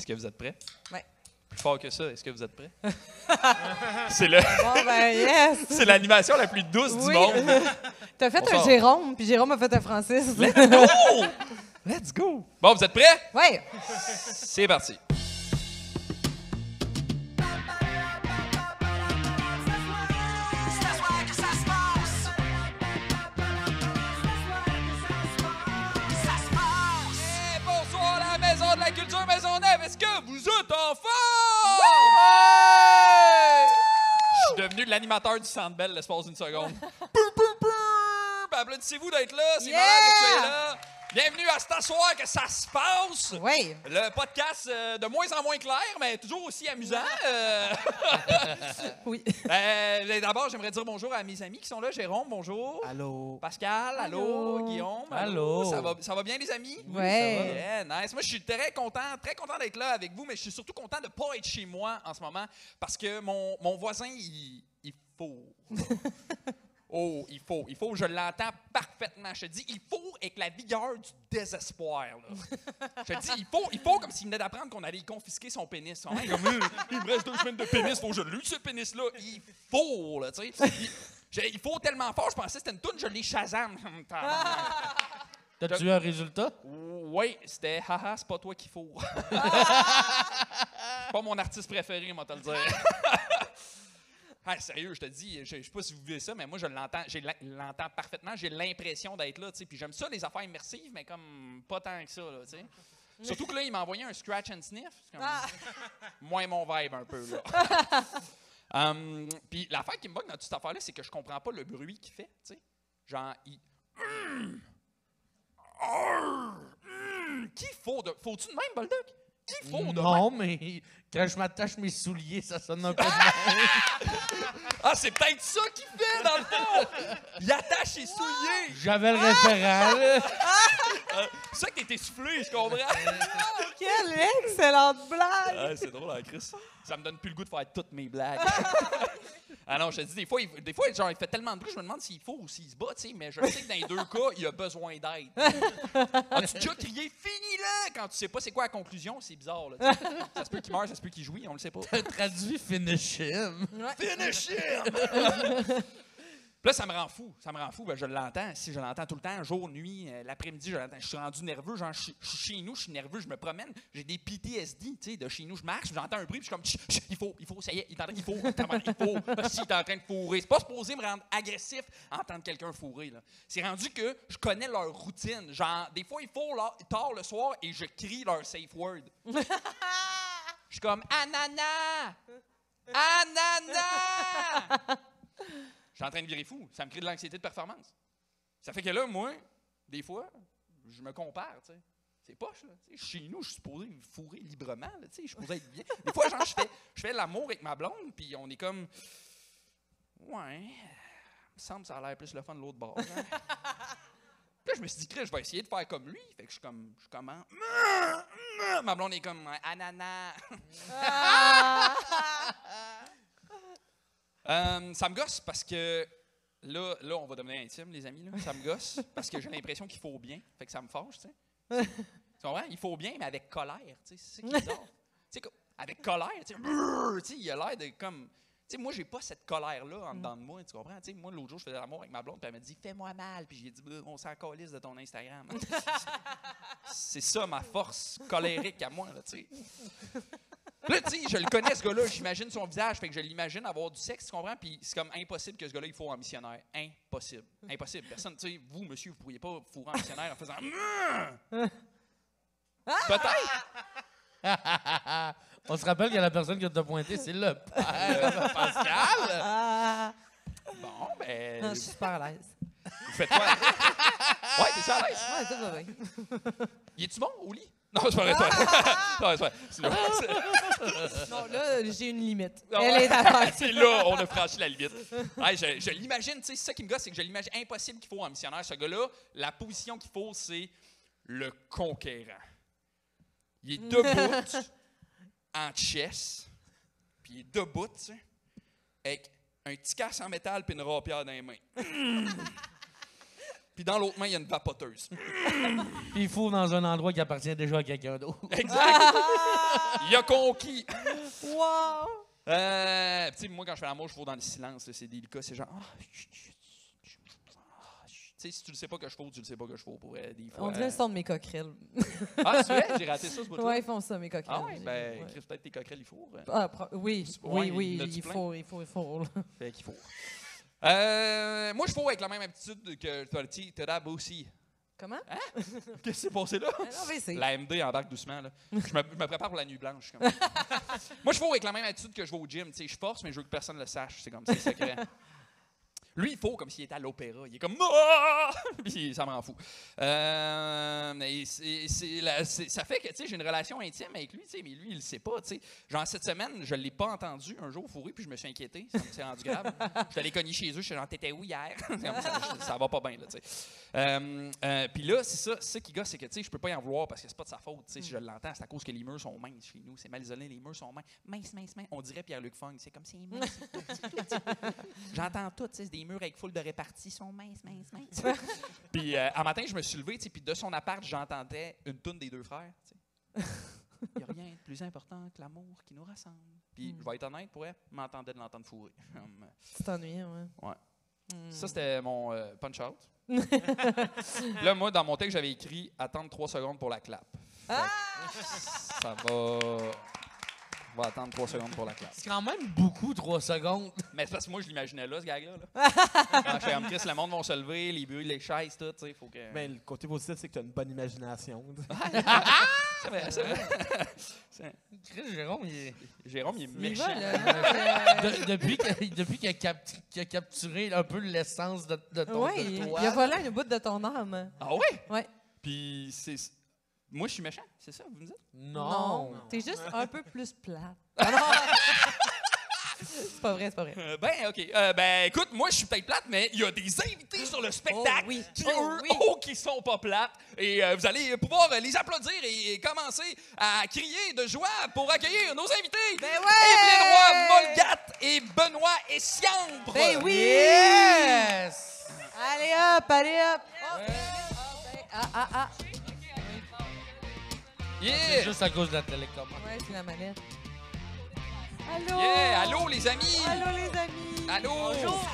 Est-ce que vous êtes prêts? Oui. Plus fort que ça, est-ce que vous êtes prêts? Bon, ben, yes! C'est l'animation la plus douce du monde. T'as fait Bonsoir. un Jérôme, puis Jérôme a fait un Francis. Let's go! Let's go! Bon, vous êtes prêts? Oui. C'est parti. Hey, bonsoir la Maison de la Culture Maisonneuve. Est-ce que vous êtes en forme? Je suis devenu l'animateur du Centre Bell l'espace d'une seconde. Applaudissez-vous d'être là. C'est malade que tu sois là. Bienvenue à cet soir que ça se passe. Oui. Le podcast de moins en moins clair, mais toujours aussi amusant. Oui. D'abord, j'aimerais dire bonjour à mes amis qui sont là. Jérôme, bonjour. Allô. Pascal, allô. Guillaume, Allô. Ça va bien, les amis? Oui. Yeah, nice. Moi, je suis très content d'être là avec vous, mais je suis surtout content de ne pas être chez moi en ce moment parce que mon voisin, il faut. Oh, il faut, je l'entends parfaitement. Je te dis, il faut avec la vigueur du désespoir. Là. Je te dis, il faut comme s'il venait d'apprendre qu'on allait y confisquer son pénis. Comme, il me reste 2 semaines de pénis, faut que je l'use ce pénis-là. Il faut, là, tu sais. Il faut tellement fort, je pensais que c'était une toune, je l'ai Shazam. T'as-tu eu un résultat? Oui, c'était haha, c'est pas toi qu'il faut. Pas mon artiste préféré, moi, te le dire. Ah, sérieux, je te dis, je sais pas si vous vivez ça, mais moi, je l'entends parfaitement. J'ai l'impression d'être là, tu sais. Puis j'aime ça, les affaires immersives, mais comme pas tant que ça, là, tu sais. Surtout que là, il m'a envoyé un scratch and sniff. C'est comme moins mon vibe un peu, là. Puis l'affaire qui me bug dans toute cette affaire-là, c'est que je comprends pas le bruit qu'il fait, tu sais. Genre, Faut-tu de même, Boldoc? Qui faut de Non, même? mais quand je m'attache mes souliers, ça sonne un peu de même. Ah, c'est peut-être ça qu'il fait, dans le fond! Il attache ses souliers! J'avais le référent, là. C'est ça que t'es essoufflé, je comprends. Quelle excellente blague! Ah, c'est drôle, hein, Chris. Ça me donne plus le goût de faire toutes mes blagues. Ah non, je te dis, des fois, genre, il fait tellement de bruit, je me demande s'il faut ou s'il se bat, tu sais, mais je sais que dans les deux cas, il a besoin d'aide. As-tu déjà crié « Finis-le » quand tu sais pas c'est quoi la conclusion? C'est bizarre, là. T'sais. Ça se peut qu'il meure, ça se peut qu'il jouit, on le sait pas. Traduit finish him. Finish him! Puis là, ça me rend fou. Ben, je l'entends. Si je l'entends tout le temps, jour, nuit, l'après-midi, je l'entends. Je suis rendu nerveux. Genre, je suis chez nous, je suis nerveux, je me promène. J'ai des PTSD, tu sais, de chez nous. Je marche, j'entends un bruit, puis je suis comme, il faut, ça y est, il faut. Si, il est en train de fourrer. C'est pas supposé me rendre agressif entendre quelqu'un fourrer, là. C'est rendu que je connais leur routine. Genre, des fois, il faut, là, tard le soir, et je crie leur safe word. Je suis comme, ananas! Ananas! Je suis en train de virer fou. Ça me crée de l'anxiété de performance. Ça fait que là, moi, des fois, je me compare, tu sais. C'est poche, là. Chez nous, je suis supposé me fourrer librement, là, tu sais. Je suis supposé être bien. Des fois, genre, je fais l'amour avec ma blonde, puis on est comme... Ouais, il me semble que ça a l'air plus le fun de l'autre bord. Hein? Puis là, je me suis dit, Chris, je vais essayer de faire comme lui. Fait que je commence... Ma blonde est comme, ananas. Ça me gosse parce que là, on va devenir intime, les amis. Là. Ça me gosse parce que j'ai l'impression qu'il faut bien. Fait que ça me fâche, tu sais. Tu comprends? Il faut bien, mais avec colère. C'est ça qui est bizarre. Tu sais, avec colère, tu sais, il a l'air de comme. Tu sais, moi, j'ai pas cette colère-là en dedans de moi. Tu comprends? Tu sais, moi, l'autre jour, je faisais l'amour avec ma blonde, puis elle m'a dit, fais-moi mal. Puis j'ai dit, on s'en calisse de ton Instagram. C'est ça ma force colérique à moi, là, tu sais. Là, tu sais, je le connais, ce gars-là, j'imagine son visage, fait que je l'imagine avoir du sexe, tu comprends? Puis c'est comme impossible que ce gars-là, il faut en missionnaire. Impossible. Impossible. Personne, tu sais, vous, monsieur, vous pourriez pas fourrer en missionnaire en faisant... Peut-être! On se rappelle que la personne qui t'a pointé, c'est le père Pascal. Bon, ben... Non, je suis super à l'aise. Vous faites quoi? Ouais, t'es ça à l'aise? Ouais, ça va bien. Il est-tu bon au lit? Non, c'est pas vrai, non, c'est pas vrai. Non, là, j'ai une limite. Non, Elle est à c'est là, on a franchi la limite. Ouais, je l'imagine, tu sais, c'est ça qui me gosse, c'est que je l'imagine impossible qu'il faut en missionnaire. Ce gars-là, la position qu'il faut, c'est le conquérant. Il est debout, en chess, puis il est debout, tu sais, avec un petit casse en métal puis une rapière dans les mains. Puis dans l'autre main, il y a une vapoteuse. Puis il faut dans un endroit qui appartient déjà à quelqu'un d'autre. Exact. Il a conquis. Wow! Tu sais, moi, quand je fais l'amour, je fous dans le silence. là, c'est délicat. C'est genre... Tu sais, si tu le sais pas que je fous, tu le sais pas que je fous. Pour des fois, On dirait le son de mes coquerelles. Ah, c'est vrai? J'ai raté ça, ce bout-là. Ouais, ils font ça, mes coquerelles. Ah ouais? Ben, Ouais. écris peut-être tes coquerelles, il faut. Ah, oui, Ouais, oui, en a-tu il plein? faut, il faut. Là. Fait qu'il faut. Moi, je fous avec la même aptitude que Torab aussi. Comment? Qu'est-ce qui s'est passé là? Non, mais c'est... La MD embarque doucement. Là. Je me prépare pour la nuit blanche. Comme... Moi, je fous avec la même attitude que je vais au gym. T'sais, je force, mais je veux que personne ne le sache. C'est comme c'est secret. Lui, il faut comme s'il était à l'opéra. Il est comme ah! Puis ça me rend fou. Ça fait que j'ai une relation intime avec lui, mais lui, il le sait pas. T'sais. Genre, cette semaine, je ne l'ai pas entendu un jour fourré, puis je me suis inquiété. Ça me s'est rendu grave. Je suis allé cogner chez eux. Je suis genre, t'étais où hier? Ça va pas bien. Puis là, c'est ça qui gosse, c'est que je peux pas y en vouloir parce que c'est pas de sa faute. Si je l'entends, c'est à cause que les murs sont minces chez nous. C'est mal isolé, les murs sont minces. Mince. On dirait Pierre-Luc Funk. C'est comme c'est mince. J'entends tout. C'est des murs avec full de réparties sont minces. Puis un matin, je me suis levé, puis de son appart, j'entendais une toune des deux frères. Il n'y a rien de plus important que l'amour qui nous rassemble. Puis, je vais être honnête, pour elle, m'entendait de l'entendre fourrer. Tu t'ennuyais, ouais. Ouais. Ça, c'était mon punch-out. Là, moi, dans mon texte, j'avais écrit « Attendre 3 secondes pour la clap ». Ça va... On va attendre 3 secondes pour la classe. C'est quand même beaucoup, 3 secondes. Mais c'est parce que moi, je l'imaginais là, ce gars-là. Quand je fais comme Chris, le monde va se lever, les bruits, les chaises, tout, tu sais, faut que... Mais le côté positif, c'est que tu as une bonne imagination. C'est vrai, c'est vrai. Chris, Jérôme, Jérôme, il est Il méchant. va, là. depuis qu'il a capturé un peu l'essence de ton Ouais, de il toi. a volé une bout de ton âme. Ah ouais? Ouais. Puis c'est... Moi, je suis méchant, c'est ça, vous me dites? Non. T'es juste un peu plus plate. C'est pas vrai. Ben, écoute, moi, je suis peut-être plate, mais il y a des invités sur le spectacle Oh oui. qui, Oh eux, oui. qui sont pas plates. Et vous allez pouvoir les applaudir et commencer à crier de joie pour accueillir nos invités. Ben ouais! Evelyne Roy, Molgat et Benoît Essiambre. Ben oui! Yes! Allez hop! Ah. C'est Yeah! juste à cause de la télécommande. Ouais, c'est la manette. Allô? Yeah! Allô, les amis! Allô, les amis! Allô! Bonjour!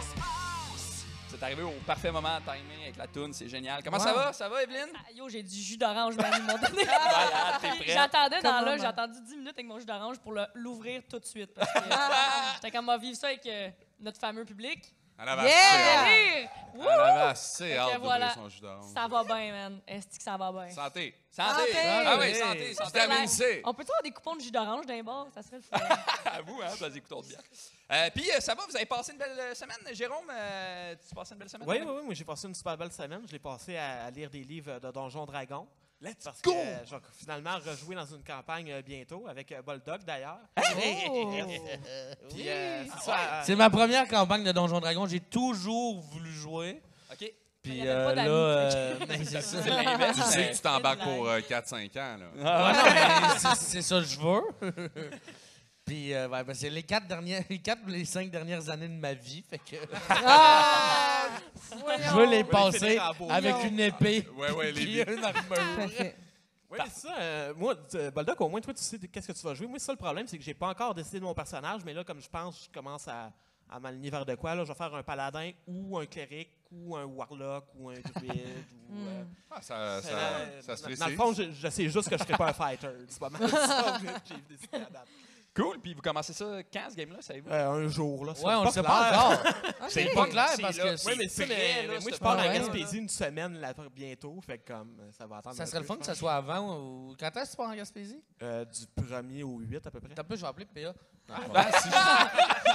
C'est arrivé au parfait moment timé avec la toune, c'est génial. Comment ça Wow. va? Ça va, Evelyne? Ah, yo, j'ai du jus d'orange, man, ils m'ont donné. Voilà, t'es prête? J'attendais dans Comment, là, j'ai man? attendu 10 minutes avec mon jus d'orange pour l'ouvrir tout de suite. Parce que j'étais comme, on va vivre ça avec notre fameux public. Elle avait Yeah! Rire! Elle avait assez Fait que hâte d'ouvrir voilà. son jus d'orange. Ça va bien, man. Est-ce que ça va bien? Santé. Santé! Santé! Ah oui, Santé. santé, santé. Vitamine C. On peut-tu avoir des coupons de jus d'orange d'un bord? Ça serait le fun. À vous, hein, ça des couteaux de bière. Puis, ça va, vous avez passé une belle semaine. Jérôme, tu passes une belle semaine? Oui, moi j'ai passé une super belle semaine. Je l'ai passé à lire des livres de Donjons Dragons. Let's Parce go! que je vais finalement rejouer dans une campagne bientôt, avec Bulldog d'ailleurs. Oh! Puis, c'est ça, C'est ma première campagne de Donjon Dragon. J'ai toujours voulu jouer. OK. Puis Il y avait pas là, d'amis, mais c'est ça. C'est l'inverse. Tu sais mais- que tu t'embarques pour 4-5 ans, là. Ouais, non, mais c'est ça que je veux. Puis ouais, ben, c'est les 5 dernières années de ma vie. Fait que Ah! je veux les finir passer en beau. avec une épée Ouais, les puis une armure. Parfait. Oui, mais c'est ça. Moi, Bulldog, au moins, toi, tu sais qu'est-ce que tu vas jouer. Moi, c'est ça le problème, c'est que j'ai pas encore décidé de mon personnage, mais là, comme je pense, je commence à m'aligner vers de quoi. Là, je vais faire un paladin ou un cléric ou un warlock ou un druide. Ah, ça se Dans le précise. fond, je sais juste que je serai pas un fighter. C'est pas mal ça que j'ai décidé à date. Cool. Puis, vous commencez ça quand, ce game-là, savez-vous? Un jour, là. Ouais, on le sait pas encore. C'est pas clair parce là. que Oui, mais ça, prêt, là, moi, ce je pars à moment-là. Gaspésie une semaine là, bientôt. Fait que comme ça va attendre. Ça un serait le peu, fun je que ça pense. soit avant ou... Quand est-ce que tu pars en Gaspésie? Du 1er au 8 à peu près. T'as peu, je vais appeler PA.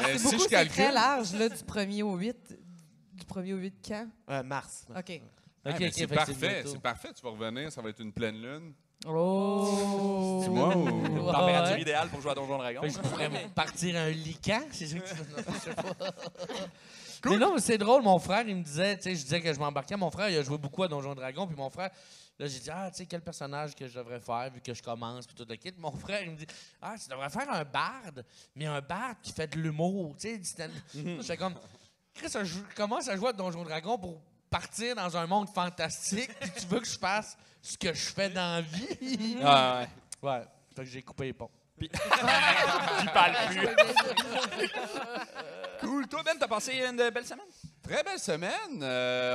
Mais C'est si beaucoup, je c'est calcule, très large, là, du 1er au 8. Du 1er au 8 quand? Mars. OK. ah, Ok, mais ok, c'est fait que parfait. bientôt. C'est parfait. Tu vas revenir, ça va être une pleine lune. Oh! Dis-moi ou... Température Ouais. idéale pour jouer à Donjon Dragon. Fait que je pourrais partir un lican, c'est ça que tu veux dire? Je sais pas. Mais non, mais c'est drôle, mon frère, il me disait, tu sais, je disais que je m'embarquais. Mon frère, il a joué beaucoup à Donjon Dragon, puis mon frère, là, j'ai dit, ah, tu sais, quel personnage que je devrais faire vu que je commence, puis tout le kit. Mon frère, il me dit, ah, tu devrais faire un barde, mais un barde qui fait de l'humour, tu sais. J'étais comme, Chris, je commence à jouer à Donjon Dragon pour partir dans un monde fantastique, puis tu veux que je fasse ce que je fais dans la vie? Ah, ouais. Ouais. Fait que j'ai coupé les ponts. Qui parle plus. Cool. Toi, Ben, t'as passé une belle semaine? Très belle semaine.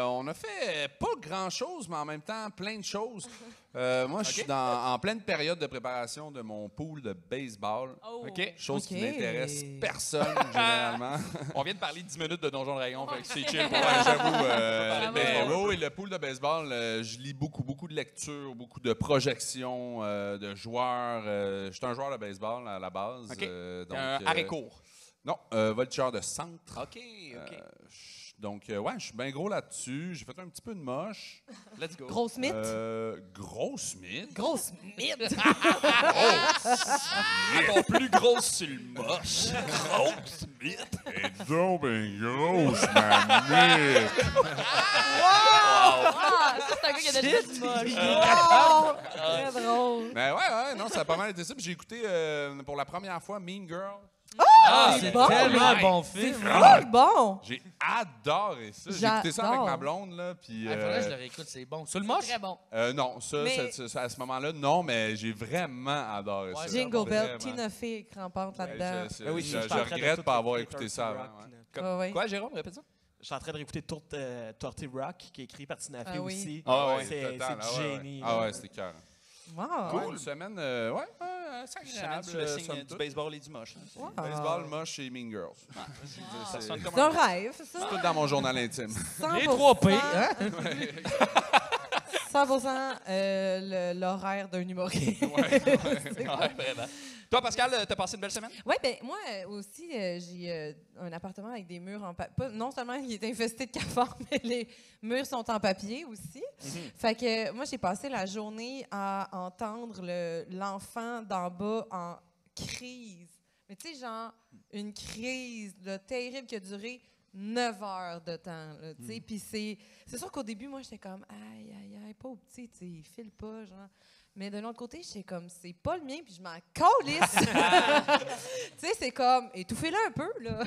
On a fait pas grand-chose, mais en même temps, plein de choses. Moi, je suis en pleine période de préparation de mon pool de baseball. Oh. OK. Chose qui Ok. n'intéresse personne, généralement. On vient de parler 10 minutes de Donjon Dragon, fait que c'est chill. Ouais, j'avoue. Bravo. Mais oui, le pool de baseball, je lis beaucoup de lectures, beaucoup de projections de joueurs. Je suis un joueur de baseball à la base. OK. Donc, Arrêt court. Non, voltigeur de centre. OK, OK. Donc, ouais, je suis bien gros là-dessus. J'ai fait un petit peu de moche. Let's go. Gros Smith. Gros Smith. Gros Smith. Encore plus grosse sur le moche. Grosse Smith. Et donc, ben grosse, ma mère. Ah, ça, c'est un gars qui a déjà dit moche. Oh, très drôle. Mais ouais, non, ça a pas mal été ça. Puis j'ai écouté pour la première fois Mean Girl. Ah, c'est c'est bon. tellement un Ouais. bon C'est film. vraiment bon. J'ai adoré ça. J'ai écouté ça avec J'adore. ma blonde, là. Puis, Il faudrait que je le réécoute, c'est bon. Sur le moche? Très bon. non, ça, Mais- à ce moment-là, non, mais j'ai vraiment adoré ça. Jingle Bell, Vraiment. Tina Fey crampante là-dedans. Je, oui, je- je suis je en train de regrette tout pas avoir réécouter écouté ça Torty avant. Rock, ouais. Ouais, ouais. Quoi, Jérôme? Répète ça. Je suis en train de réécouter Torty Rock, qui est écrit par Tina Fey Ah oui. aussi. Ah ouais, c'est total, c'est ah ouais, génie. Ah ouais, c'était cœur. Wow. Cool. Une semaine, c'est Semaine agréable. sur le somme signe du toute. baseball et du moche. hein. Wow. Baseball, moche et Mean Girls. Ça sonne comme C'est un rêve, ça. C'est tout dans mon journal intime. 100%, Les 3 P, hein? 100% l'horaire d'un humoriste. Ouais, vraiment. Toi, Pascal, t'as passé une belle semaine? Oui, ben moi aussi, j'ai un appartement avec des murs en papier. Non seulement il est infesté de cafards, mais les murs sont en papier aussi. Fait que moi, j'ai passé la journée à entendre l'enfant d'en bas en crise. Mais tu sais, genre, une crise là, terrible qui a duré 9 heures de temps. Là, tu sais. Puis c'est sûr qu'au début, moi, j'étais comme, aïe, pauvre petit, tu sais, il file pas, genre. Mais de l'autre côté, j'étais comme, c'est pas le mien, puis je m'en calisse. Tu sais, c'est comme, étouffez-le un peu, là.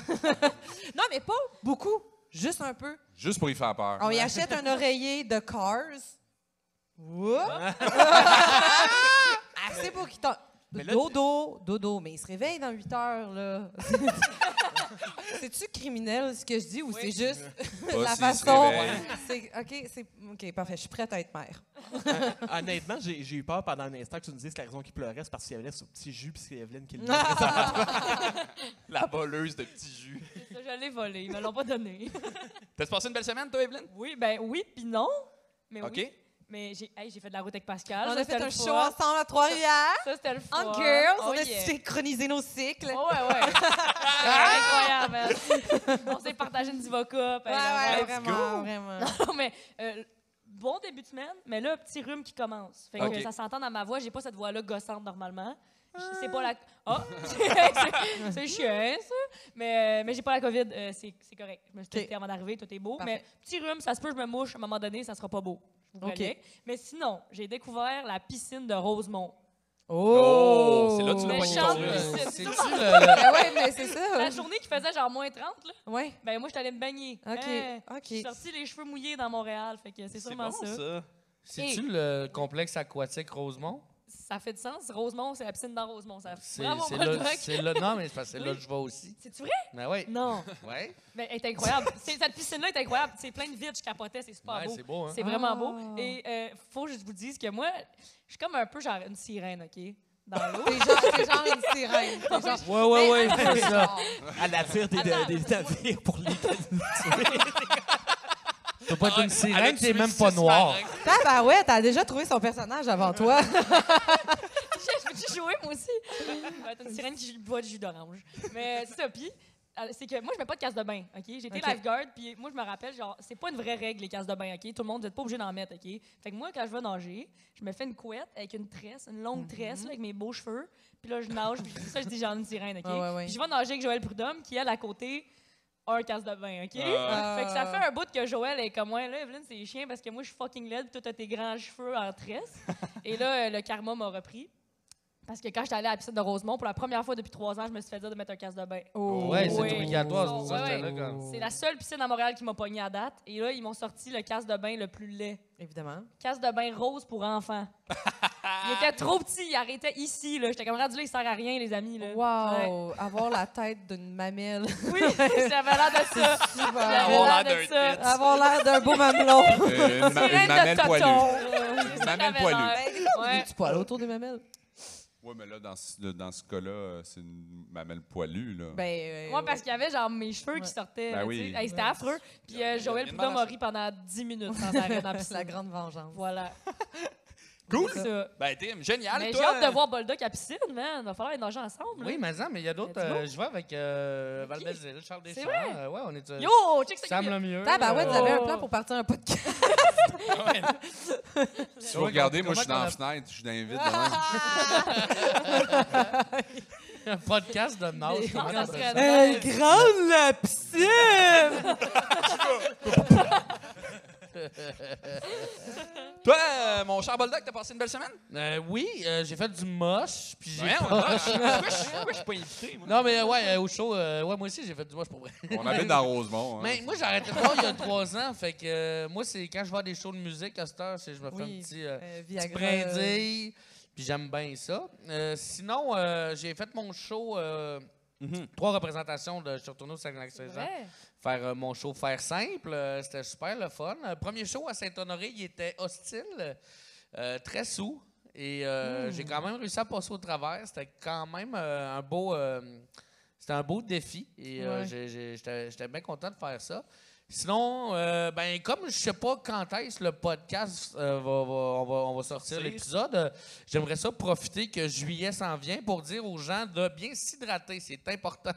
Non, mais pas beaucoup, juste un peu. Juste pour y faire peur. On y achète un oreiller de Cars. Woup! Assez pour qu'il t'en... Mais là, Dodo, mais il se réveille dans 8 heures, là. C'est-tu criminel, ce que je dis, ou c'est juste Pas la s'il se façon... réveille. OK, parfait, je suis prête à être mère. Honnêtement, j'ai eu peur pendant un instant que tu nous dises que la raison qu'il pleurait, c'est parce qu'il y avait ce petit jus, puis c'est Evelyne qui le La voleuse de petits jus. Ça, je l'ai volé. Ils me l'ont pas donné. T'as passé une belle semaine, toi, Evelyne? Oui, puis non. Mais OK. oui. Mais j'ai fait de la route avec Pascal. On Ça, a c'était fait le un fun. show ensemble à Trois-Rivières. Ça, c'était le fun. En girls, Oh, on a yeah. synchronisé nos cycles. Oh, ouais. Incroyable. Hein. On s'est partagé une divoca. Ouais, let's vraiment. Non, mais bon début de semaine, mais là, petit rhume qui commence. Fait que OK. ça s'entend dans ma voix. J'ai pas cette voix-là gossante normalement. C'est pas la... c'est chiant, ça. Mais j'ai pas la COVID. C'est correct. Je me suis testée avant d'arriver. Tout est beau. Parfait. Mais petit rhume, ça se peut, je me mouche. À un moment donné, ça sera pas beau. Je vous OK. préviens. Mais sinon, j'ai découvert la piscine de Rosemont. Oh, c'est là que tu l'as Mais poigné chante, ton piscine. C'est-tu Ben ouais, mais c'est La ça. journée qui faisait genre moins 30, là, Ouais. ben moi, je suis allée me baigner. OK, J'ai OK. sorti les cheveux mouillés dans Montréal. Fait que c'est sûrement bon, ça. C'est-tu le complexe aquatique Rosemont? Ça fait du sens. Rosemont, c'est la piscine dans Rosemont. Ça... C'est Bravo, c'est moi, là, le doc. c'est là- non, mais c'est parce que c'est là Oui. que je vais aussi. C'est-tu vrai? Ben oui. Non. Ouais. Ben, elle est incroyable. Cette piscine-là est incroyable. C'est plein de vides, je capotais, c'est super Ouais, beau. c'est beau, hein? C'est vraiment Ah. beau. Et faut que je vous dise que moi, je suis comme un peu genre une sirène, OK? Dans l'eau. T'es genre une sirène. T'es genre... Ouais, c'est ça. Elle attire Attends. des navires pour les Tu peux pas être une sirène, t'es Elle a même tué pas 6 noir. marins. Ah, ben ouais, t'as déjà trouvé son personnage avant toi. Je peux-tu jouer, moi aussi? Ben, t'as une sirène qui boit du jus d'orange. Mais c'est ça. Puis, c'est que moi, je mets pas de casse de bain, OK? J'étais OK. lifeguard, puis moi, je me rappelle, genre, c'est pas une vraie règle, les casses de bain, OK? Tout le monde, vous êtes pas obligé d'en mettre, OK? Fait que moi, quand je vais nager, je me fais une couette avec une tresse, une longue tresse, là, avec mes beaux cheveux. Puis là, je nage, puis ça, je dis genre une sirène, OK? Ouais. Puis je vais nager avec Joël Prudhomme, qui, elle, à côté, a un casse de bain, OK? Ah. Fait que ça fait un bout que Joël est comme moi. Là, Evelyne, c'est chiant parce que moi, je suis fucking laide, puis toi, t'as tes grands cheveux en tresse. Et là, le karma m'a repris. Parce que quand j'étais allée à la piscine de Rosemont, pour la première fois depuis 3 ans, je me suis fait dire de mettre un casse de bain. Ouais, c'est Oui. obligatoire, c'est pour ça que Ouais, j'étais là ouais. comme. C'est la seule piscine à Montréal qui m'a pogné à date. Et là, ils m'ont sorti le casse de bain le plus laid. Évidemment. Casse de bain rose pour enfants. Il était trop petit, il arrêtait ici. Là. J'étais comme rendu là, il sert à rien, les amis. Là. Wow! Avoir la tête d'une mamelle. Oui, j'avais l'air de ça. Super. Avoir l'air d'un tits. Avoir l'air d'un beau mamelon. Une Sirène mamelle de poilue. toton. Une mamelle poilue. Ouais. Tu poils autour des mamelles? Oui, mais là, dans ce cas-là, c'est une mamelle poilue. Là. Moi, parce qu'il y avait genre mes cheveux qui sortaient. Ben tu oui. sais. Hey, c'était affreux. Puis Joël une Poudon m'a balance. ri pendant 10 minutes sans arrêt dans la piscine. La grande vengeance. Voilà. Cool. C'est ça. Ben, Tim, génial, Mais j'ai toi. hâte de voir Boldock à la piscine, man. Il va falloir aller nager ensemble. Oui, là. mais il y a d'autres. Let's go. Je vais avec Val-Bézil, Charles Deschamps. vrai? Ouais, on est. Yo, check ça. Sam Lemieux. Tabarouette, vous avez un plan pour partir un podcast. Si vous regardez, moi, je suis dans la fenêtre. Je t'invite. Un podcast de nage. Ça comment serait t'appelles nice. grande la piscine! Toi, mon cher Boldock, t'as passé une belle semaine? ça? Oui, j'ai fait du moche. Puis j'ai Ouais, pas- pourquoi je suis pas invité, moi? Non, mais ouais, au show, ouais, moi aussi, j'ai fait du moche pour vrai. On habite dans Rosemont. Hein. Mais moi, j'ai arrêté de voir il y a 3 ans. Fait que moi, c'est quand je vois des shows de musique à cette heure, je me fais un petit Viagra. brindille. Puis j'aime bien ça. Sinon, j'ai fait mon show. 3 représentations. Je suis retourné au Saguenay-Lac-Saint-Jean. Ouais. Faire mon show Faire Simple. C'était super le fun. Premier show à Saint-Honoré, il était hostile, très sous. Et j'ai quand même réussi à passer au travers. C'était quand même un beau défi. Et Ouais. j'étais bien content de faire ça. Sinon, ben comme je sais pas quand est-ce le podcast on va sortir l'épisode, j'aimerais ça profiter que juillet s'en vient pour dire aux gens de bien s'hydrater. C'est important.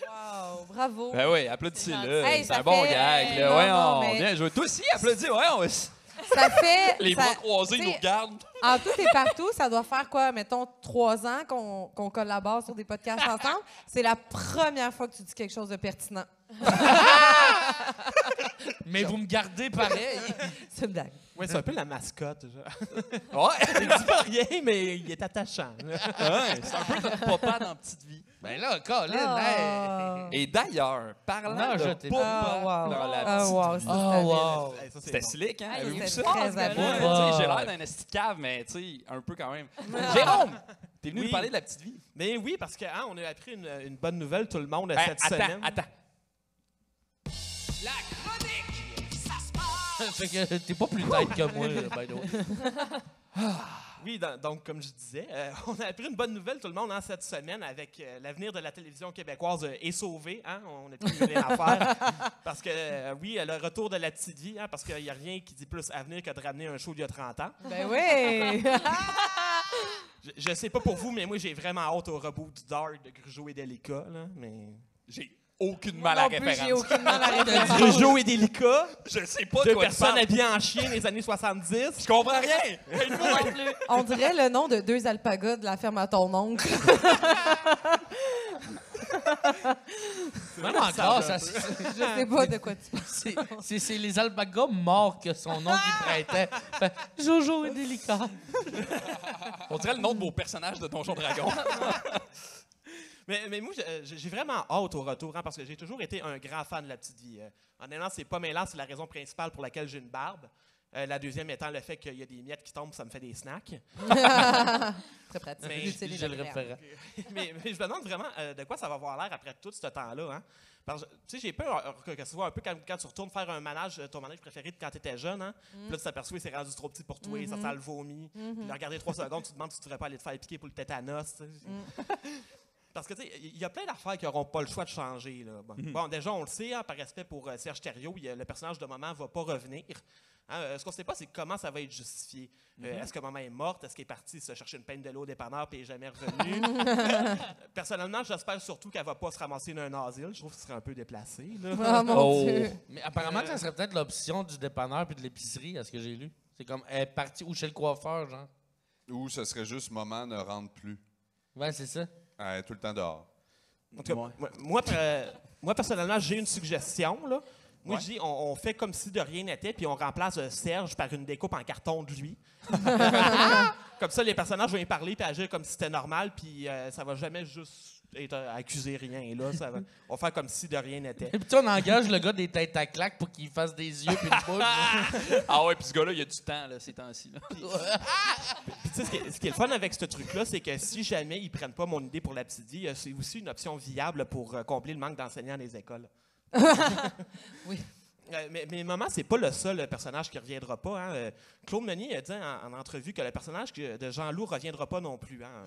Wow, bravo. Ben oui, applaudissez-le. Hey, c'est ça un bon fait- gag. Là. non, Ouais, non, on mais- bien joué. Toi aussi, applaudis. Ouais, Ça fait. les ça- bras croisés tu nous sais, regardent. En tout et partout, ça doit faire quoi, mettons, 3 ans qu'on collabore sur des podcasts ensemble. C'est la première fois que tu dis quelque chose de pertinent. Mais vous me gardez pareil. C'est une blague. Ouais, c'est un peu la mascotte. Genre. Ouais, Il dit pas rien, mais il est attachant. ouais, c'est un peu notre papa dans Petite Vie. Ben là, Colin, Ah. Et d'ailleurs, parlant Non, je de t'ai papa Ah, wow. dans la Ah, Petite wow, Vie. ça, Oh, c'était wow. Hey, ça, c'est C'était bon. slick, hein? Ah, Avez-vous vu c'était ça? très ce gars-là. habile. Ouais, Wow. tu sais, j'ai l'air d'un esti de cave, mais tu sais, un peu quand même. Jérôme, t'es venu Oui. nous parler de la Petite Vie. Mais oui, parce qu'on a appris une bonne nouvelle, tout le monde, Hey, cette semaine. attends. Fait que t'es pas plus tête que moi, by the way. Oui, donc, comme je disais, on a appris une bonne nouvelle, tout le monde, cette semaine, avec l'avenir de la télévision québécoise est sauvé. Hein? On n'a plus rien à faire. Parce que, oui, le retour de la petite vie, hein, parce qu'il n'y a rien qui dit plus avenir que de ramener un show d'il y a 30 ans. Ben oui! Je sais pas pour vous, mais moi, j'ai vraiment hâte au reboot Dark de Grugeot et Delica. Là, mais... J'ai aucunement la Non plus, j'ai référence. aucunement la référence. Grugeot et Delica, Je sais pas de deux quoi tu personnes parles. habillées en chien des années 70. Je comprends rien. Aide-moi. On dirait le nom de 2 alpagas de la ferme à ton oncle. Même encore, ça, Je sais pas de quoi tu parles. c'est les alpagas morts que son nom qui prêtait. Fait, Jojo est délicat. On dirait le nom de vos personnages de Donjon Dragon. Mais moi, j'ai vraiment hâte au retour, hein, parce que j'ai toujours été un grand fan de La Petite Vie. Honnêtement, c'est pas mêlant, c'est la raison principale pour laquelle j'ai une barbe. La deuxième étant le fait qu'il y a des miettes qui tombent, ça me fait des snacks. Très pratique. Mais J'utilise J'ai le le verbe. référent. mais je me demande vraiment de quoi ça va avoir l'air après tout ce temps-là. Hein? Parce que, tu sais, j'ai peur que ce soit un peu quand tu retournes faire un manège, ton manège préféré de quand tu étais jeune. Hein? Puis là, tu t'aperçois qu'il s'est rendu trop petit pour toi, ça sent le vomi. Puis là, regarder 3 secondes, tu te demandes si tu devrais pas aller te faire piquer pour le tétanos. Tu sais. Parce que, tu sais, il y a plein d'affaires qui n'auront pas le choix de changer. Là. Bon, déjà, on le sait, hein, par respect pour Serge Thériault, le personnage de maman ne va pas revenir. Hein, ce qu'on ne sait pas, c'est comment ça va être justifié. Est-ce que maman est morte? Est-ce qu'elle est partie se chercher une peine de l'eau au dépanneur et n'est jamais revenue? Personnellement, j'espère surtout qu'elle ne va pas se ramasser dans un asile. Je trouve que ce serait un peu déplacé. Là. Oh mon Dieu. Mais apparemment, ça serait peut-être l'option du dépanneur puis de l'épicerie, à ce que j'ai lu. C'est comme, elle est partie ou chez le coiffeur, genre. Ou ce serait juste maman ne rentre plus. Ouais, c'est ça. Elle est tout le temps dehors. En tout cas, moi, personnellement, j'ai une suggestion. Là. Moi, Ouais. je dis, on fait comme si de rien n'était, puis on remplace Serge par une découpe en carton de lui. Comme ça, les personnages vont y parler puis agir comme si c'était normal, puis ça va jamais juste être accusé rien. Là, on va faire comme si de rien n'était. Et puis on engage le gars des têtes à claques pour qu'il fasse des yeux puis une bouche. Ah ouais, puis ce gars-là, il y a du temps là, ces temps-ci. Là. Puis, tu sais, ce qui est le fun avec ce truc-là, c'est que si jamais ils prennent pas mon idée pour l'absidie, c'est aussi une option viable pour combler le manque d'enseignants dans les écoles. Oui. Mais maman, c'est pas le seul personnage qui reviendra pas. Hein. Claude Meunier a dit en entrevue que le personnage de Jean-Loup reviendra pas non plus. Hein.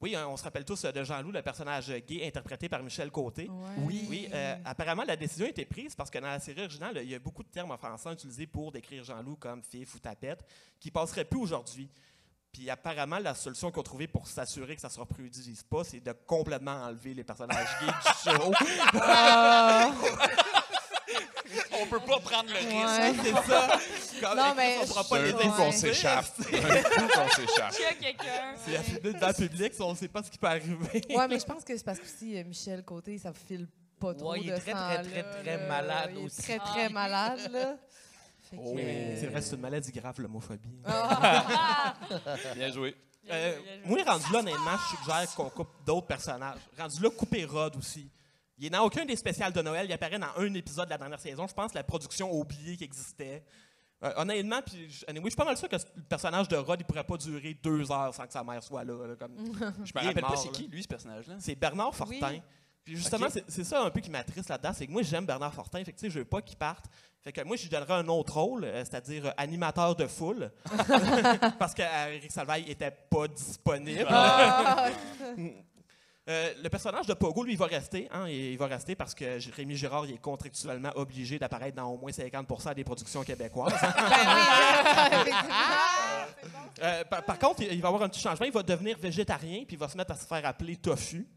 Oui, on se rappelle tous de Jean-Loup, le personnage gay interprété par Michel Côté. Ouais. Oui, apparemment, la décision a été prise parce que dans la série originale, il y a beaucoup de termes offensants utilisés pour décrire Jean-Loup comme fif ou tapette qui ne passeraient plus aujourd'hui. Puis apparemment, la solution qu'on a trouvée pour s'assurer que ça ne se reproduise pas, c'est de complètement enlever les personnages gays du show. On peut pas prendre le risque. Ouais. C'est ça. Comme, Non, mais on fera pas C'est les un coup qu'on Ouais. s'échappe. Un coup qu'on s'échappe. Qu'il y a quelqu'un. C'est affirmé dans le public, on ne sait pas ce qui peut arriver. Ouais, mais je pense que c'est parce que aussi Michel Côté, ça file pas trop Ouais, il est de très, sang, très, très, là, très là. malade Il est aussi. très, très malade, là. Fait que, Mais c'est vrai, c'est une maladie grave, l'homophobie. Bien joué. Moi, rendu là, honnêtement, je suggère qu'on coupe d'autres personnages. Rendu là, couper Rod aussi. Il n'est dans aucun des spécials de Noël. Il apparaît dans un épisode de la dernière saison. Je pense que la production a oublié qu'il existait. Honnêtement, puis, je suis pas mal sûr que le personnage de Rod, il pourrait pas durer 2 heures sans que sa mère soit là. Comme, Je me il est rappelle pas mort, c'est là. qui, lui, ce personnage-là. C'est Bernard Fortin. Oui. Puis justement, Ok. c'est ça un peu qui m'attriste là-dedans, c'est que moi, j'aime Bernard Fortin. Fait que, tu sais, je veux pas qu'il parte. Fait que moi, je lui donnerais un autre rôle, c'est-à-dire animateur de foule. Parce qu'Éric Salvaille était pas disponible. Le personnage de Pogo, lui, il va rester. Hein, il va rester parce que Rémi Girard il est contractuellement obligé d'apparaître dans au moins 50% des productions québécoises. Par contre, il va avoir un petit changement. Il va devenir végétarien puis il va se mettre à se faire appeler Tofu.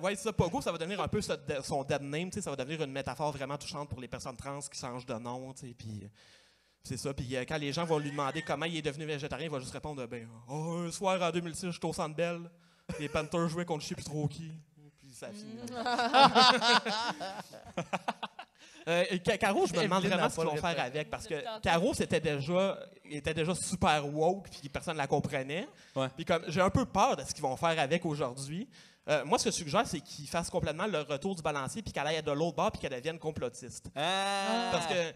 Oui, ça, Pogo, ça va devenir un peu son dead name. Ça va devenir une métaphore vraiment touchante pour les personnes trans qui changent de nom. Puis c'est ça. Puis quand les gens vont lui demander comment il est devenu végétarien, il va juste répondre un soir en 2006, j'étais au Centre Bell. Les Panthers jouaient contre je sais plus trop qui. Puis ça finit. Caro, je me demande Evelyne vraiment n'a ce pas qu'ils vont le faire répète. avec. Parce que Caro, était déjà super woke, puis personne ne la comprenait. Ouais. Puis comme j'ai un peu peur de ce qu'ils vont faire avec aujourd'hui. Moi, ce que je suggère, c'est qu'ils fassent complètement le retour du balancier, puis qu'elle aille de l'autre bord, puis qu'elle devienne complotiste. Parce que,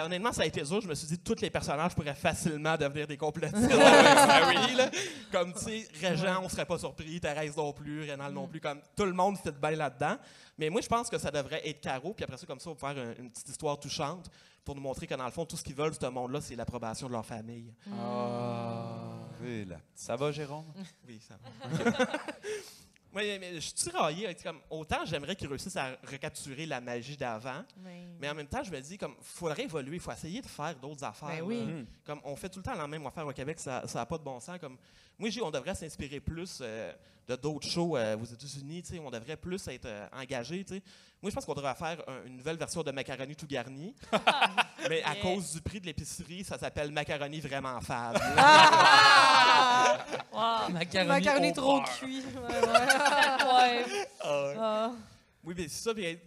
honnêtement, ça a été dur. Je me suis dit, tous les personnages pourraient facilement devenir des complotistes. Oui, là. Comme, tu sais, Régent, on serait pas surpris, Thérèse non plus, Rénal non plus. Comme, tout le monde fit bien là-dedans. Mais moi, je pense que ça devrait être Caro, puis après ça, comme ça, on va faire une petite histoire touchante pour nous montrer que, dans le fond, tout ce qu'ils veulent, ce monde-là, c'est l'approbation de leur famille. Oui, là. Ça va, Jérôme? Oui, ça va. Mais je suis tiraillé. Comme, autant j'aimerais qu'ils réussissent à recapturer la magie d'avant, mais en même temps, je me dis, comme, faudrait évoluer, il faut essayer de faire d'autres affaires. Ben oui. là. Comme, on fait tout le temps la même affaire au Québec, ça n'a pas de bon sens. Comme, moi, on devrait s'inspirer plus de d'autres shows aux États-Unis. On devrait plus être engagé. Moi, je pense qu'on devrait faire une nouvelle version de Macaroni tout garni. Mais à cause du prix de l'épicerie, ça s'appelle Macaroni vraiment fade. Wow. Macaroni au trop beurre. cuit. Ouais. Oui, mais c'est ça. Puis,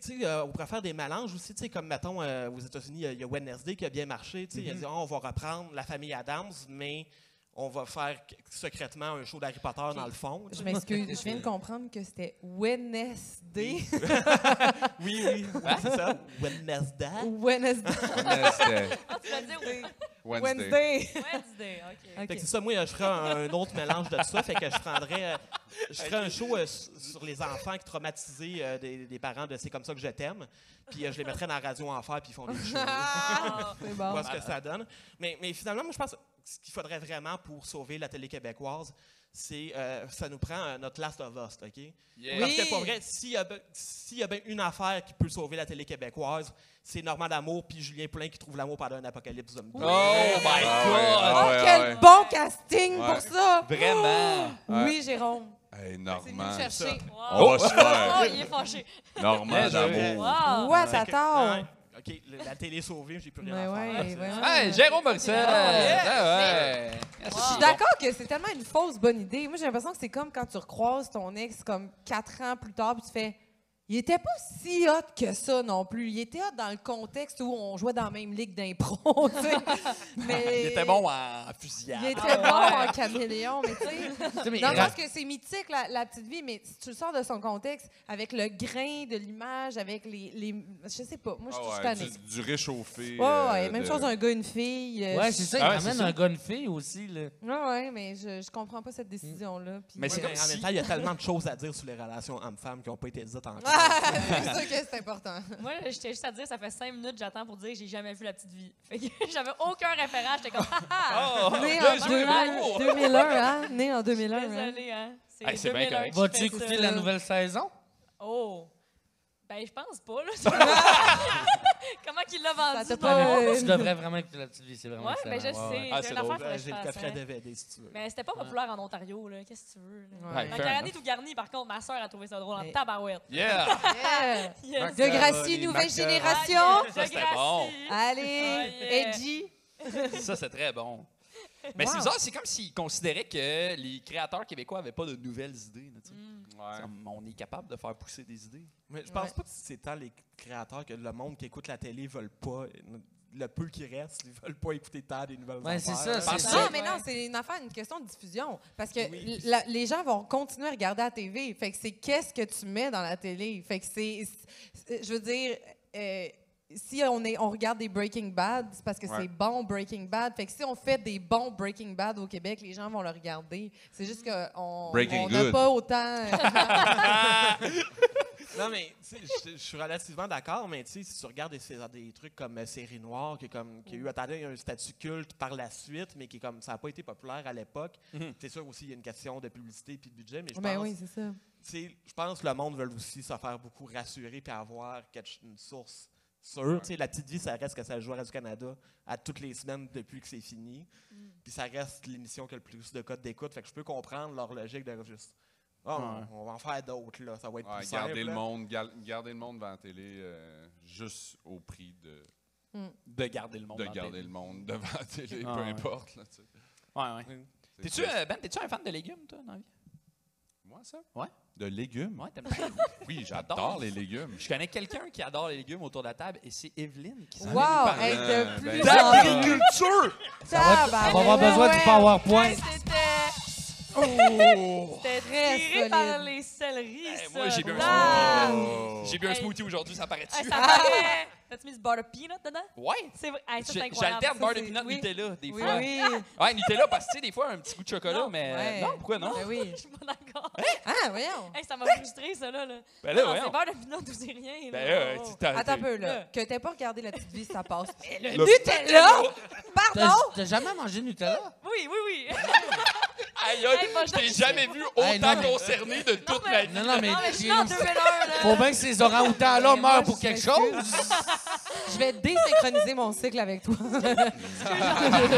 on pourrait faire des mélanges aussi. Comme, mettons, aux États-Unis, il y a Wednesday qui a bien marché. Il a dit, on va reprendre la famille Addams, mais on va faire secrètement un show d'Harry Potter dans le fond. Je m'excuse, je viens de comprendre que c'était Wednesday. Oui, c'est ça. Wednesday. Wednesday. Wednesday. Ah, tu vas dire oui. Wednesday. Wednesday, OK. OK. Fait que c'est ça, moi, je ferais un autre mélange de tout ça. Fait que je ferais un show sur les enfants qui traumatisés des parents de C'est comme ça que je t'aime. Puis je les mettrais dans la radio Enfer, puis ils font des shows. C'est On bon. voir ce que ça donne. Mais finalement, moi, je pense que ce qu'il faudrait vraiment pour sauver la télé québécoise, c'est ça nous prend notre Last of Us, OK? Yeah. Parce que pour vrai, s'il y a bien une affaire qui peut sauver la télé québécoise, c'est Normand d'Amour puis Julien Poulin qui trouve l'amour pendant un apocalypse zombie. Oh my Ah ouais, God! Quel bon casting Ouais. pour ça! Vraiment? Ouais. Oui, Jérôme. Hey, C'est venu Normand. me chercher. On va se faire. Oh, il est fâché. Normand Bien joué. d'amour. Wow. What, Fait que- attends! ouais. OK, la télé est sauvée, j'ai plus rien Mais à faire. ouais, vraiment. Hey, Jérôme Morissette! Ah ouais. Je suis d'accord que c'est tellement une fausse bonne idée. Moi, j'ai l'impression que c'est comme quand tu recroises ton ex comme 4 ans plus tard, puis tu fais il était pas si hot que ça non plus. Il était hot dans le contexte où on jouait dans la même ligue d'impro, tu sais. Mais Il était bon en fusillade. il était bon en caméléon, mais tu sais. Mais Dans le sens que c'est mythique, la petite vie, mais si tu le sors de son contexte, avec le grain de l'image, avec les je sais pas, moi, je suis Ah tannée. ouais, du réchauffé. Ouais, même chose un gars, une fille. Ouais, c'est ça, il Ah ouais, ramène c'est ça. un gars, une fille aussi, là. Ouais, mais je comprends pas cette décision-là. Puis- Mais c'est Ouais, comme mais en si- même temps, il y a tellement de choses à dire sur les relations hommes-femmes qui n'ont pas été dites encore. c'est sûr que c'est important. Moi, j'étais juste à dire, ça fait 5 minutes, j'attends pour dire, j'ai jamais vu la petite vie. Fait que j'avais aucun référent, j'étais comme, ah, Né bien en joué, bravo. 2001, hein? Né en 2001. Hein? désolé, hein. Hey, c'est bien 2001 correct. qui Vas-tu fait écouter ça. la nouvelle saison? Oh! Ben, je pense pas, là. Comment qu'il l'a Ça vendu, t'a non? pas- Tu devrais vraiment écouter la petite vie, c'est vraiment Ouais, mais je excellent. sais. Ah, J'ai c'est une affaire, drôle. faudrait que je J'ai le fasse, coffret hein. DVD si tu veux. Mais c'était pas populaire en Ontario, là. Qu'est-ce que tu veux? Là? Ouais. Ouais, Dans fair Carani enough. tout garni, par contre, ma soeur a trouvé ça drôle en Mais- tabarouette. Yeah! Yeah. Yes. De Gracie, Macaroni, nouvelle macaroni. génération. Ça, c'était bon. Allez, Oh, yeah. Edgy. Ça, c'est très bon. Mais c'est Wow. bizarre, c'est comme s'ils considéraient que les créateurs québécois n'avaient pas de nouvelles idées. Là, tu sais. Ouais. Comme on est capable de faire pousser des idées. Mais je pense Ouais. pas que c'est tant les créateurs que le monde qui écoute la télé veulent pas. Le peu qui reste, ils veulent pas écouter tant des nouvelles Ouais, c'est affaires. ça, Pense- c'est Non, ça. mais non, c'est une affaire, une question de diffusion. Parce que Oui. les gens vont continuer à regarder la TV. Fait que c'est qu'est-ce que tu mets dans la télé. Fait que je veux dire, si on regarde des Breaking Bad, c'est parce que Ouais. c'est bon Breaking Bad. Fait que si on fait des bons Breaking Bad au Québec, les gens vont le regarder. C'est juste qu'on Breaking n'a Good. pas autant. Non, mais tu sais, je suis relativement d'accord, mais tu sais, si tu regardes des trucs comme Série Noire, qui a eu un statut culte par la suite, mais qui est comme ça n'a pas été populaire à l'époque, c'est sûr aussi il y a une question de publicité et de budget, mais je Ben pense, oui, c'est ça. tu sais, je pense que le monde veut aussi se faire beaucoup rassurer puis avoir une source sûre. Tu sais, La Petite Vie, ça reste que ça joue à Radio-Canada à toutes les semaines depuis que c'est fini. Puis ça reste l'émission qui a le plus de codes d'écoute. Fait que je peux comprendre leur logique de juste Ah, Ouais. on va en faire d'autres, là. Ça va être Ouais, plus garder simple, le là. monde, garder le monde devant la télé juste au prix De garder le monde. de dans la garder télé. le monde devant la télé, Ah, peu ouais. importe. Là, tu sais. Ouais, ouais. C'est T'es-tu, ça. Ben, t'es-tu un fan de légumes, toi, dans la vie? Moi, ça? Ouais. De légumes? Ouais, t'aimes bien. Oui, J'adore. j'adore les légumes. Je connais quelqu'un qui adore les légumes autour de la table et c'est Evelyne qui s'en est Wow! parlé. Hey, de plus ben, en d'agriculture! On va avoir besoin du PowerPoint. Hey, c'était Oh! Très tiré par solide. les céleris, Hey, ça. moi, j'ai bu un Ah! smoothie. Oh. J'ai bu un Hey. smoothie aujourd'hui, ça paraît Hey, dessus. ça paraît. T'as-tu mis du beurre de peanut dedans? Ouais! C'est vrai. Hey, ça, c'est incroyable. J'alterne beurre de c'est- peanut oui. Nutella, des Oui, fois. oui. Ouais, Nutella, parce que, tu sais, des fois, un petit goût de chocolat, Non. mais. Ouais. Non, pourquoi non? Ben oui. Je suis pas d'accord. Ah, voyons. Hey, ça m'a frustré, ça, là. Ben là, Non, voyons. c'est beurre de peanut ou c'est rien. Ben là. là, Oh. Attends un peu, Là. là. Que t'aies pas regardé La Petite Vie, ça passe. Le Nutella? Pardon? T'as jamais mangé Nutella? Oui, oui, oui. Aïe, aïe, Hey, moi, je t'ai je- jamais vu Hey, non, autant mais- concerné de toute ma vie. Non, non, mais Non, mais je suis en 2001, là. faut bien que ces orang-outans-là Mais moi, meurent pour je quelque m'excuse. chose. Je vais désynchroniser mon cycle avec toi. Ah non,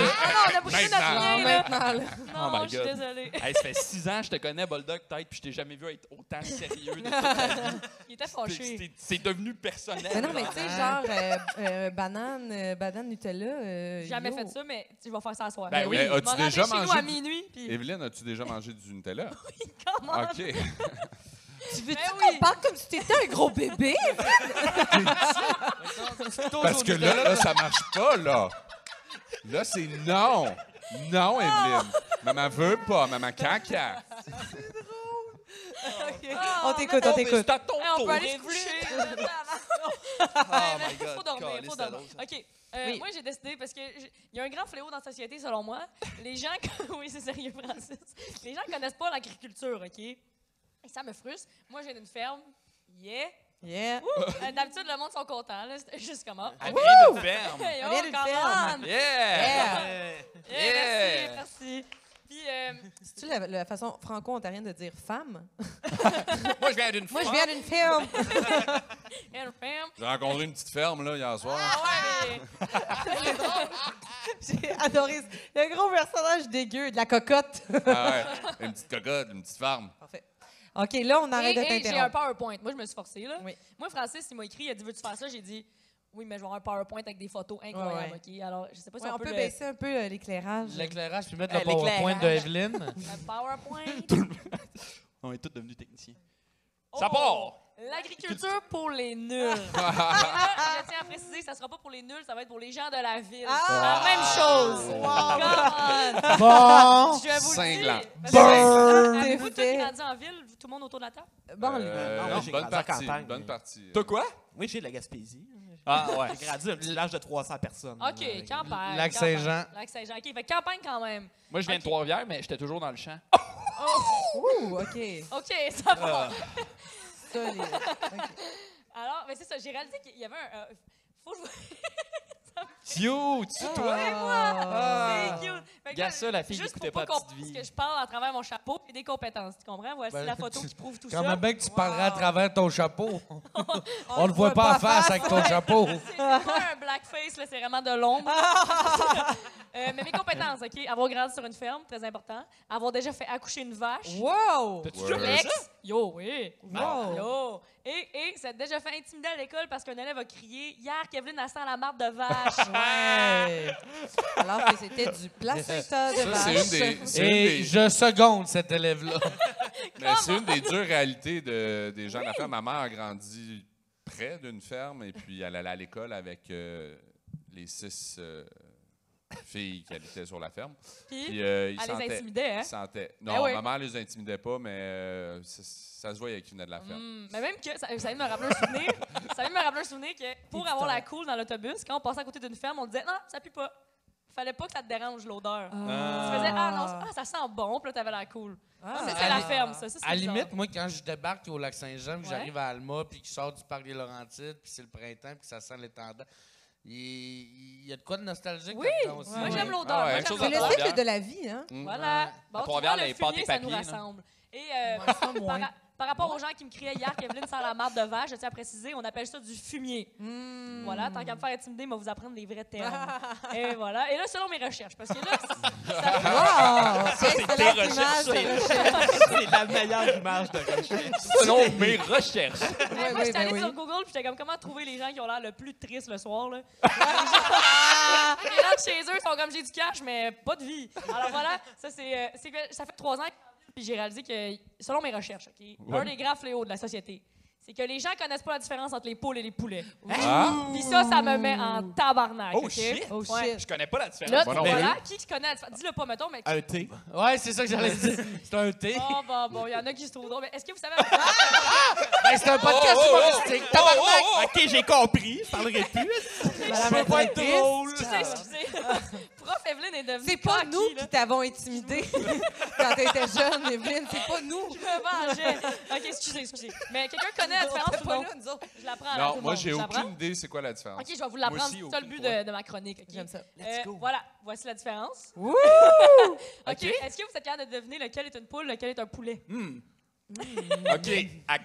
on a brisé notre Maintenant. lien, là. Maintenant, là. Oh Non, my je suis God. désolée. Hey, ça fait 6 ans que je te connais, Bulldog, peut-être, puis je t'ai jamais vu être autant sérieux de toute ta vie. Il était fâché. C'est devenu personnel. Mais non, mais tu sais, genre, banane Nutella. J'ai jamais yo. fait ça, mais je vais faire ça à soir. Ben oui. Mais Je as-tu vais déjà rentrer chez nous à mangé minuit, puis Evelyne, as-tu déjà mangé du Nutella? comment? OK. Tu veux-tu Ben qu'on oui. parle comme si t'étais un gros bébé? Parce que là, ça marche pas, là. Là, c'est non. Non, Evelyne. Maman veut pas. Maman caca. On t'écoute, on t'écoute. C'est à ton Hey, on tour. peut aller se Evelyne. coucher. Oh my God. Faut dormir, Caliste faut à dormir. l'autre. OK. Oui. Moi, j'ai décidé, parce qu'il y a un grand fléau dans la société, selon moi. Les gens... Oui, c'est sérieux, Francis. Les gens connaissent pas l'agriculture, OK? Et ça me frustre. Moi, j'ai une ferme. Yeah! Yeah. D'habitude, le monde sont contents. Là. C'était juste comment? Elle vient de ferme. Hey, Elle oh, vient d'une come ferme. on! Yeah! Yeah. Yeah, merci, merci. Puis, C'est-tu la façon franco-ontarienne de dire femme? Moi, je viens d'une Moi, je viens d'une ferme. une ferme. J'ai rencontré une petite ferme, là, hier soir. Ah ouais, mais... J'ai adoré ça. Le gros personnage dégueu de la cocotte. Ah ouais. Une petite cocotte, une petite ferme. Parfait. OK, là, on arrête de J'ai un t'interrompre. PowerPoint. Moi, je me suis forcée. Là. Oui. Moi, Francis, il m'a écrit, il a dit veux-tu faire ça? J'ai dit oui, mais je vais avoir un PowerPoint avec des photos incroyables. Ouais, OK? Alors, je sais pas si Ouais, on, on peut peut le... baisser un peu l'éclairage. L'éclairage, puis mettre le L'éclairage. PowerPoint de Evelyne. le PowerPoint. On est tous devenus techniciens. Oh! Ça part! L'agriculture pour les nuls. Et là, je tiens à préciser, ça sera pas pour les nuls, ça va être pour les gens de la ville. La même chose. Come on. Bon! Je vous Cinglant. le dis. Burn. Avez-vous tous grandi en ville, tout le monde autour de la table? Bon, non, moi, j'ai bonne grandi en partie. campagne, Bonne mais- partie. T'as quoi? Oui, j'ai de la Gaspésie. Ah, ouais. J'ai grandi un petit village de 300 personnes. OK, campagne. Lac-Saint-Jean. campagne. Lac-Saint-Jean. OK, fait campagne quand même. Moi, je viens Ok. de Trois-Rivières, mais j'étais toujours dans le champ. Ouh, OK. OK, ça va. Solide. OK. Alors, mais c'est ça, j'ai réalisé qu'il y avait un... faut que je... Cute! C'est toi? Ah. C'est cute. Fait que Gars, là, ça, la fille qui juste écoutait pour pas qu'on- Petite Vie. Parce que je parle à travers mon chapeau et des compétences, tu comprends? Voici Ben, la photo qui prouve tout Quand ça. même bien que tu parlerais à travers ton chapeau. On le le voit voit pas pas en face avec ton chapeau. C'est pas un blackface, là, c'est vraiment de l'ombre. Mais mes compétences, OK? Avoir grandi sur une ferme, très important. Avoir déjà fait accoucher une vache. Wow! T'as-tu Ouais. déjà fait ça? Flex. Yo, oui. Wow. Yo. Et ça a déjà fait intimider à l'école parce qu'un élève a crié « Hier, Kevin a sent la marde de vache. » Ouais. Alors que c'était du placenta de Ça, vache. c'est une des. c'est une Et des- je seconde cet élève-là. mais c'est une des dures réalités des gens de la ferme. Ma mère a grandi près d'une ferme et puis elle allait à l'école avec les 6 filles qui habitaient sur la ferme. Puis, Puis, ils elle les sentaient- intimidait, hein? ils sentaient- Non, Ben oui. ma mère les intimidait pas, mais ça se voyait qu'ils venaient de la ferme. Mais même que, ça vient de me rappeler un souvenir, ça vient de me rappeler un souvenir que pour avoir la cool dans l'autobus, quand on passait à côté d'une ferme, on disait non, ça pue pas. Fallait pas que ça te dérange l'odeur. Tu faisais ça sent bon, puis là t'avais la cool. Ça, c'est la ferme, ça. C'est À la bizarre. limite, moi, quand je débarque au Lac-Saint-Jean, que Ouais. j'arrive à Alma, puis que je sors du parc des Laurentides, puis c'est le printemps, puis ça sent l'étendard, il y a de quoi de nostalgique Oui, là-dedans aussi. moi Ouais. j'aime l'odeur. Ah ouais, moi, même j'aime chose C'est à le l'odeur. Trois-Rivières. cycle de la vie, hein? Voilà. Ouais. Bon, À tu Trois-Rivières, vois, les le pâtes fumier, et ça nous papiers, là. rassemble. Et ça, moins. par rapport aux gens qui me criaient hier qu'Evelyne sent la marde de vache, je tiens à préciser, on appelle ça du fumier. Voilà, tant qu'à me faire intimider, on va vous apprendre les vrais termes. Et voilà. Et là, selon mes recherches, parce que là, Wow! C'est tes excellente recherches, image de c'est- recherche. C'est la meilleure image de recherche. Selon mes recherches. moi, oui, j'étais allée ben sur oui. Google, puis j'étais comme, comment trouver les gens qui ont l'air le plus tristes le soir, là? Les gens de chez eux sont comme, j'ai du cash, mais pas de vie. Alors voilà, ça, c'est que ça fait 3 ans puis j'ai réalisé que, selon mes recherches, OK, un des grands fléaux de la société, c'est que les gens connaissent pas la différence entre les poules et les poulets. Ah? Puis ça me met en tabarnak. Oh, OK? shit. Oh, Ouais. shit. Je connais pas la différence. Là, Moi non voilà, qui connaît la différence? Dis-le pas, mettons, mais... Un thé. Ouais, c'est ça que j'allais dire. C'est un thé. Bon, il y en a qui se trouvent drôles. Mais est-ce que vous savez... Ben, c'est un podcast humoristique. Tabarnak! OK, j'ai compris. Je parlerai plus. Madame Je veux pas être directrice. drôle. Excusez. Prof Evelyne est devenue C'est pas cocky, nous là. qui t'avons intimidé quand t'étais jeune, Evelyne. C'est pas nous. Je me vengeais. OK, excusez. Mais quelqu'un connaît la différence ou pas non? là, nous autres. Je l'apprends. Non, tout le moi, monde. j'ai Je l'apprends? aucune idée c'est quoi la différence. OK, je vais vous Moi l'apprendre. aussi, C'est ça le aucune but fois. de ma chronique. OK? J'aime ça. Voilà, voici la différence. Wouh! OK. Est-ce que vous êtes capable de deviner lequel est une poule, lequel est un poulet? OK. À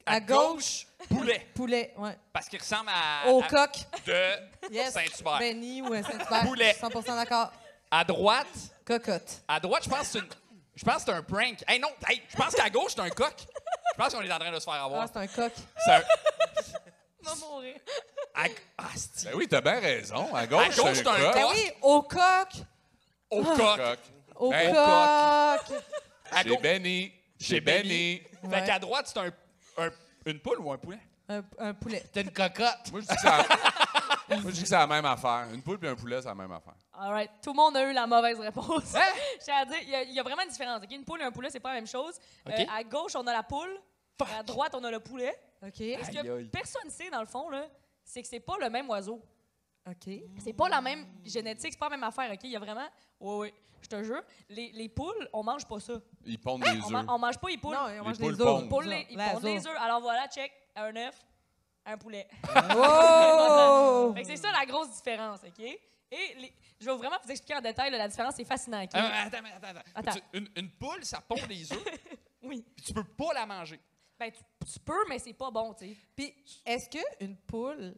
À gauche, poulet. poulet, ouais. Parce qu'il ressemble à, Au à- coq. de Yes. Saint-Hubert. Benny ou Saint-Hubert. Poulet. 100% d'accord. À droite, Cocotte. je pense que c'est un prank. Hey, non, hey, je pense qu'à gauche, c'est un coq. Je pense qu'on est en train de se faire Ah, avoir. c'est un coq. C'est un... Je vais mourir. c'est Ben oui, t'as bien raison. À gauche, gauche, c'est un t'as un coq. Ben oui, au coq. au coq. Coq. Au Hey, coq. À Chez gauche. Benny. Chez Benny. Fait Ouais. qu'à droite, c'est une poule ou un poulet? Un poulet. T'es une cocotte. Moi, je dis que c'est la... Moi, je dis que c'est la même affaire. Une poule et un poulet, c'est la même affaire. All right. Tout le monde a eu la mauvaise réponse. Je tiens à dire, il y a vraiment une différence. OK? Une poule et un poulet, c'est pas la même chose. OK. À gauche, on a la poule. À droite, on a le poulet. OK. Et ce que Aïe, aïe. personne ne sait, dans le fond, là, c'est que c'est pas le même oiseau. OK. C'est pas la même génétique, c'est pas la même affaire, OK? Il y a vraiment... Oui, je te jure. Les poules, on mange pas ça. Ils pondent des On, œufs. on mange pas les poules. Non, on mange poules des os. pondent. Les poules, ils La pondent des zo. œufs. Alors voilà, check. Un œuf, un poulet. Oh! Fait que c'est ça la grosse différence, OK? Et je vais vraiment vous expliquer en détail là, la différence, c'est fascinant, OK? Attends. Attends. Une poule, ça pond des œufs, Oui. puis tu peux pas la manger. Ben, tu peux, mais c'est pas bon, tu sais. Puis, est-ce qu'une poule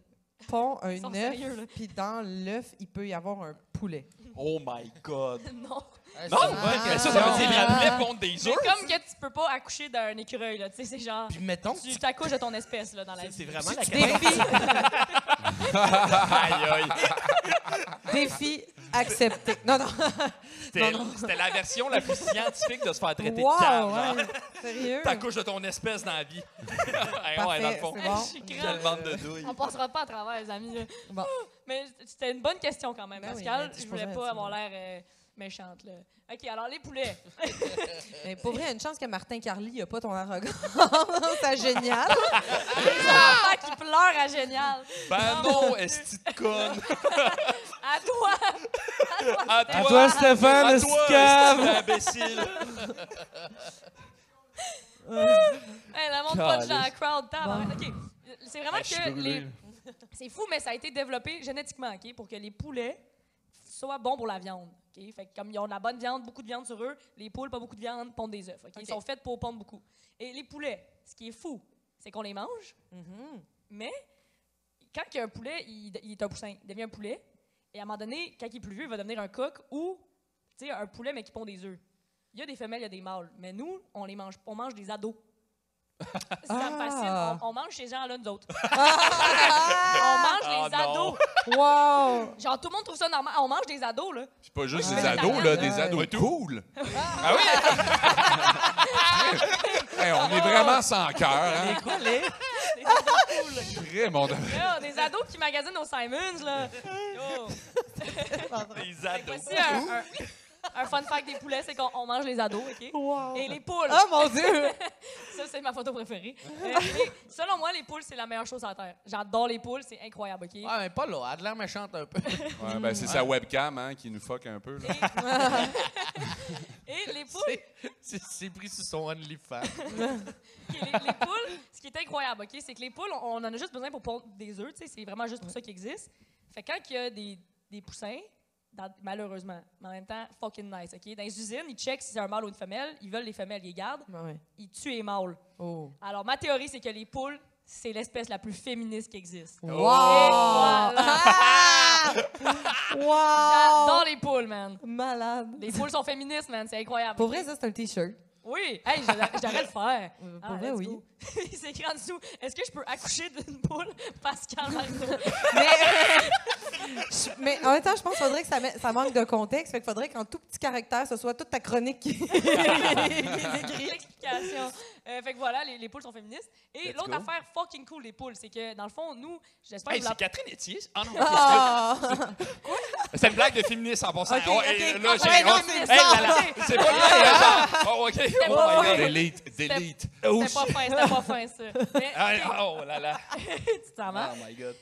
pond un sont œuf, sérieux, là. puis dans l'œuf, il peut y avoir un poulet? Oh my God. Non. Non! Ah. Ça veut dire que la Ah. poulet pond des C'est œufs? comme que tu peux pas accoucher d'un écureuil, là. Tu sais, c'est genre... Puis mettons, Tu t'accouches de ton espèce, là, dans la vie. C'est vraiment la Défi, Aïe, aïe. défi accepté. Non, non. C'était la version la plus scientifique de se faire traiter Wow, de cave. genre. ouais. Sérieux? T'accouches de ton espèce dans la vie. Hey, ouais, dans le fond. c'est bon. Je suis Quelle grave. bande de douilles. On passera pas à travers, les amis. Là. Bon. Mais c'était une bonne question quand même, Ben oui, Pascal. mais Je voulais je pas posais avoir un l'air méchante. Là. OK, alors les poulets. Mais pour vrai, il y a une chance que Martin Carly n'a pas ton arrogance. C'est génial. Les enfants qui pleurent à génial. Ben non, esti de conne. À toi. À À toi, Stéphane, À le toi, scave! esti d'imbécile. Hey, la montre pas de dans la crowd. OK. C'est vraiment Je suis que brûlé. c'est fou, mais ça a été développé génétiquement, OK, pour que les poulets soient bons pour la viande. OK? Fait que comme ils ont de la bonne viande, beaucoup de viande sur eux, les poules, pas beaucoup de viande, pondent des œufs. OK? Ils sont faits pour pondre beaucoup. Et les poulets, ce qui est fou, c'est qu'on les mange, mais quand il y a un poulet, il est un poussin, il devient un poulet, et à un moment donné, quand il est plus vieux, il va devenir un coq ou un poulet, mais qui pond des œufs. Il y a des femelles, il y a des mâles, mais nous, on mange des ados. C'est comme facile. On mange ces gens-là, nous autres. On mange les ados. Wow! Genre, tout le monde trouve ça normal. On mange des ados, là. C'est pas juste Ouais. des ados, là, des Ouais. ados cool. Ah oui? Hey, on est vraiment sans cœur, hein? Des ados cool. Très mon Yo, des ados qui magasinent au Simons, là. Yo. Les ados. Voici un fun fact des poulets, c'est qu'on mange les ados, OK? Wow. Et les poules. Oh mon Dieu! Ça, c'est ma photo préférée. Selon moi, les poules, c'est la meilleure chose sur la Terre. J'adore les poules, c'est incroyable, OK? Ouais, mais pas là. Elle a de l'air méchante un peu. Ouais, ben, c'est sa webcam hein, qui nous fuck un peu. Là. Et les poules, C'est pris sur son OnlyFans. les poules, ce qui est incroyable, OK, c'est que les poules, on en a juste besoin pour pondre des œufs, tu sais, c'est vraiment juste pour ça qu'ils existent. Fait que quand il y a des poussins, malheureusement, mais en même temps, fucking nice, OK? Dans les usines, ils checkent si c'est un mâle ou une femelle, ils veulent les femelles, ils les gardent, Ouais. ils tuent les mâles. Oh. Alors, ma théorie, c'est que les poules, c'est l'espèce la plus féministe qui existe. Wow! Et voilà. Wow! J'adore les poules, man. Malade. Les poules sont féministes, man, c'est incroyable. Pour vrai, ça, c'est un T-shirt. Oui, hey, je devrais le faire. Pour vrai, let's oui. go. Il s'écrit en dessous, est-ce que je peux accoucher d'une poule? Pascal Marino. Mais en même temps, je pense qu'il faudrait que ça manque de contexte. Fait qu'il faudrait qu'en tout petit caractère, ce soit toute ta chronique qui est écrite. L'explication. Fait que voilà, les poules sont féministes. Et Let's l'autre go. affaire fucking cool des poules, c'est que dans le fond, nous, j'espère Hey, que vous c'est Catherine Etier. Ah non, Ah! c'est une blague de féministe en passant. Ok, Oh, ok. et là, Ouais, j'ai. non, oh, c'est hey, ça. là, là, c'est pas bien. Oh, OK. Oh pas my God. Delete. C'était pas fin, c'était pas fin, ça. Mais, Ah, oh là là. tu t'en Oh vas. my God.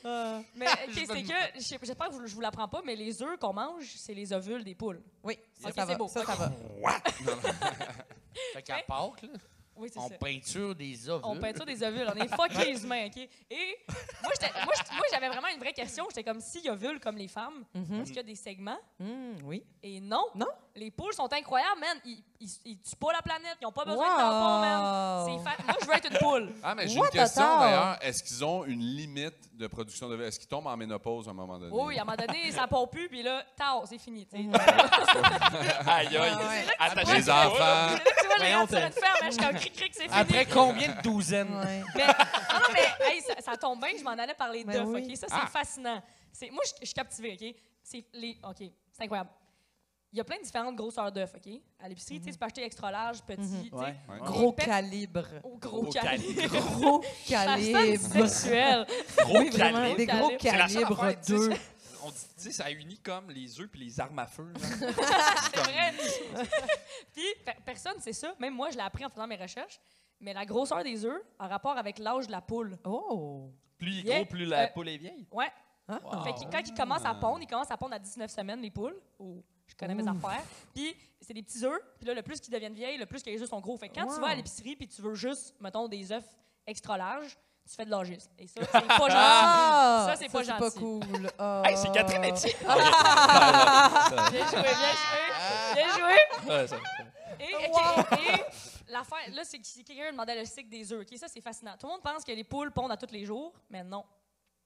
Mais OK, c'est que, j'espère que je vous l'apprends pas, mais les œufs qu'on mange, c'est les ovules des poules. Oui, ça, Ok, ça c'est va. beau. Ça va. Fait qu'à Pâques, là, Oui, c'est on ça. peinture des ovules. On peinture des ovules. On est fuckés les humains, OK? Et moi, j'avais vraiment une vraie question. J'étais comme, s'ils ovulent comme les femmes, est-ce qu'il y a des segments? Oui. Et non. Non? Les poules sont incroyables, man. Ils tuent pas la planète. Ils n'ont pas besoin Wow. de tampons, man. Moi, je veux être une poule. Ah, mais j'ai What une question the hell? d'ailleurs. Est-ce qu'ils ont une limite de production de Est-ce qu'ils tombent en ménopause à un moment donné? Oui, à un moment donné, ça pompe plus, puis là, tard, c'est fini. tu sais. Aïe, aïe. ouais. Attachez Les enfants. Là, tu vois, les Voyons, gars sur une ferme, hein, je suis comme cric-cric, c'est fini. Après combien de douzaines? Ouais. Mais, non, mais hey, ça tombe bien que je m'en allais parler Ben d'œufs, oui. OK? Ça, c'est fascinant. Moi, je suis captivée, OK? OK, c'est incroyable. Il y a plein de différentes grosseurs d'œufs, OK? À l'épicerie, tu sais, tu peux acheter extra large, petit, tu sais. Ouais. Ouais. Gros Pet- calibre. Ou gros Gros calibre. Gros Ça sonne calibre. sexuel. Oui, vraiment, calibre. des gros C'est la seule calibres affaire, tu sais, 2. On dit, tu sais, ça unit comme les œufs puis les armes à feu. genre. C'est vrai. Puis, personne sait ça. Même moi, je l'ai appris en faisant mes recherches. Mais la grosseur des œufs en rapport avec l'âge de la poule. Oh! Plus il est Yeah. gros, plus la poule est vieille. Ouais. Ah. Fait que quand ils commencent à pondre à 19 semaines, les poules. Oh, je connais mes affaires. Puis, c'est des petits œufs. Puis là, le plus qu'ils deviennent vieilles, le plus que les œufs sont gros. Fait que quand tu vas à l'épicerie puis tu veux juste, mettons, des œufs extra larges, tu fais de l'âgisme. Et ça, c'est pas gentil. Ah! Ça, c'est pas gentil. cool. Ah. Hey, c'est Catherine Etier. Bien joué, bien joué. Bien joué. Ouais, ça. Et l'affaire, là, c'est que si quelqu'un demandait le cycle des œufs. OK, ça, c'est fascinant. Tout le monde pense que les poules pondent à tous les jours, mais non.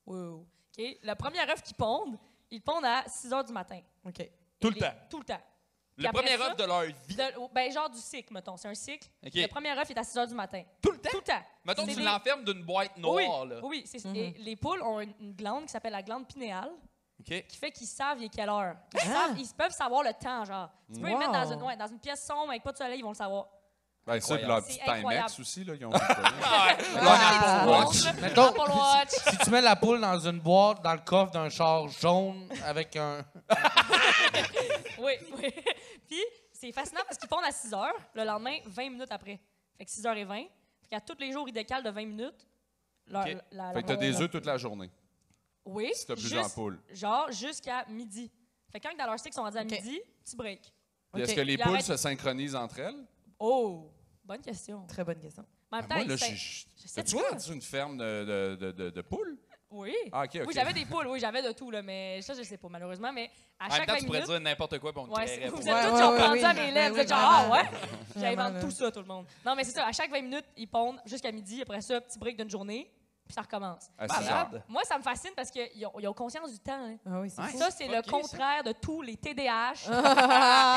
Wow. OK, le premier œuf qu'ils pondent, ils pondent à 6 h du matin. OK. Tout le temps. Tout le temps. Le après premier ça, œuf de leur vie. Ben, genre du cycle, mettons. C'est un cycle. OK. Le premier œuf est à 6 h du matin. Tout le temps? Tout le temps. Mettons que C'est tu des- l'enfermes d'une boîte noire, Oui, là. oui. Et les poules ont une glande qui s'appelle la glande pinéale. OK. qui fait qu'ils savent il est quelle heure. Ils peuvent savoir le temps, genre. Tu peux les mettre dans une pièce sombre avec pas de soleil, ils vont le savoir. Ben, ça, puis leur petit C'est incroyable. Timex aussi, là, ils ont Apple Watch. Mettons, Apple Watch. si tu mets la poule dans une boîte, dans le coffre d'un char jaune avec un... Oui. Puis, c'est fascinant parce qu'ils pondent à 6 heures, le lendemain, 20 minutes après. Fait que 6h20. Fait qu'à tous les jours, ils décalent de 20 minutes. OK. Fait que t'as des œufs toute la journée, Oui. si t'as plusieurs poules. Genre jusqu'à midi. Fait que quand dans leur stick sont rendus à midi, petit break. Puis est-ce OK. que les Il poules arrête- se synchronisent entre elles? Oh! Bonne question. Très bonne question. Mais en même Ah, temps, moi, là, je sais t'as-tu pas. rendu une ferme de poules? Oui. Ah, OK. Oui, j'avais des poules, oui, j'avais de tout, là, mais ça, je sais pas, malheureusement. Mais à En même chaque temps, 20 tu pourrais minutes. dire n'importe quoi, puis on te Ouais, créerait vous pour êtes ça. tous ouais, genre ouais, pendus à oui. mes lèvres, vous Oui, êtes genre, ah vraiment. ouais? Vraiment, J'invente là. tout ça, tout le monde. Non, mais c'est ça, à chaque 20 minutes, ils pondent jusqu'à midi, après ça, petit break d'une journée, puis ça recommence. À 6 heures. Malade. Moi, ça me fascine parce qu'ils ont conscience du temps. Hein. Ah oui, c'est Ouais. fou. Ça, c'est le fucké, ça. contraire de tous les TDAH,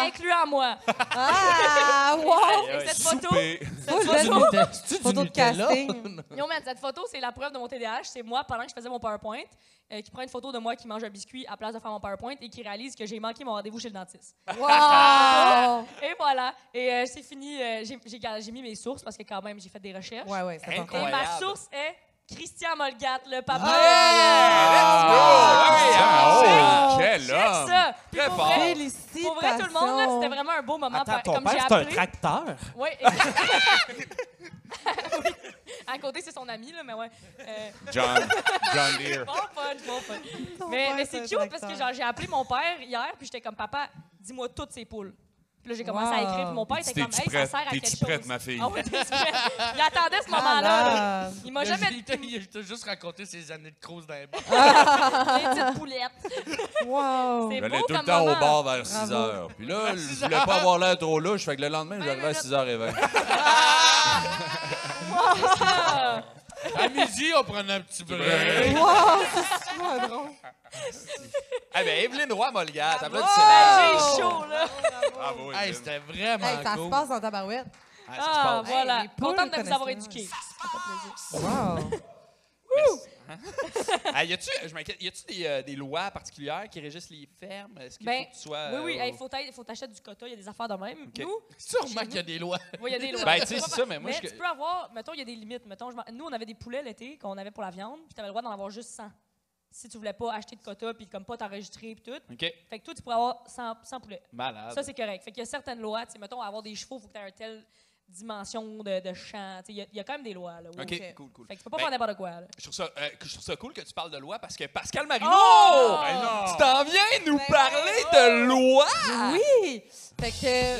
incluant moi. Ah, wow! Et cette photo, Souper. Full C'est-tu belle du c'est-tu du photo de Nutella? casting. yo, man, cette photo, c'est la preuve de mon TDAH. C'est moi, pendant que je faisais mon PowerPoint, qui prend une photo de moi qui mange un biscuit à place de faire mon PowerPoint et qui réalise que j'ai manqué mon rendez-vous chez le dentiste. Wow! Et voilà. Et c'est fini. J'ai mis mes sources parce que quand même, j'ai fait des recherches. Ouais, ouais, c'est important. Et Incroyable. ma source est Christian Molgat, le papa. Let's go! Ah, Ah, oh, quel Check homme! ça! Puis Très pour fort. vrai, Félicitations. pour vrai, tout le monde, là, c'était vraiment un beau moment. Attends, ton comme père, j'ai c'est un appelé. tracteur? Oui, exactement. Oui. À côté, c'est son ami, là, mais ouais. John Deere. Bon fun. Ton Mais père, c'est c'est un cute parce que tracteur. genre, j'ai appelé mon père hier, puis j'étais comme, papa, dis-moi toutes ces poules. Puis là, j'ai commencé à Wow. écrire, puis mon père était comme, T'es-tu hey, ça prête? sert à quelque T'es-tu chose. prête, ma fille? Ah oui, t'es-tu prête? Il attendait ce moment-là. là. Malade. Il m'a jamais Il t'a juste raconté ses années de crouse dans les bars. les petites poulettes. Wow! C'est J'allais beau tout le comme temps au moment. bar vers 6 Bravo. heures. Puis là, je voulais pas avoir l'air trop louche, fait que le lendemain, j'arrivais à 6h20. Ah. À midi, on prenait un petit break. Wow, c'est super drôle. Eh bien, Evelyne Roy-Molgat, Bravo! applaudissements. J'ai chaud, là. Bravo, Hey, Evelyne. c'était vraiment Hey, ça se cool. passe dans ta barouette. Ah, ça se Ah, passe. voilà. Hey, les poules Contente de vous avoir connaissent éduqué. Wow! Hey, y a-tu des lois particulières qui régissent les fermes? Est-ce qu'il Ben, faut que tu sois. Oui, il faut t'acheter du quota, il y a des affaires de même. OK. Nous, Sûrement qu'il y a des lois. oui, il y a des lois. Ben, tu sais, c'est ça, mais moi, Mais je- tu peux avoir, mettons, il y a des limites. Mettons, nous, on avait des poulets l'été qu'on avait pour la viande, puis tu avais le droit d'en avoir juste 100. Si tu voulais pas acheter de quota, puis comme pas t'enregistrer, puis tout. OK. Fait que toi, tu pourrais avoir 100 poulets. Malade. Ça, c'est correct. Fait qu'il y a certaines lois. Tu sais, mettons, avoir des chevaux, il faut que tu aies une telle dimension de champ. Tu sais, il y a quand même des lois. Là, oui. OK, Ok. cool. Fait que tu peux pas Ben, faire n'importe quoi. Là. je trouve ça cool que tu parles de loi parce que Pascal Marino, Oh! Ben non! tu t'en viens nous Ben parler ouais. de loi. Oui! Fait que.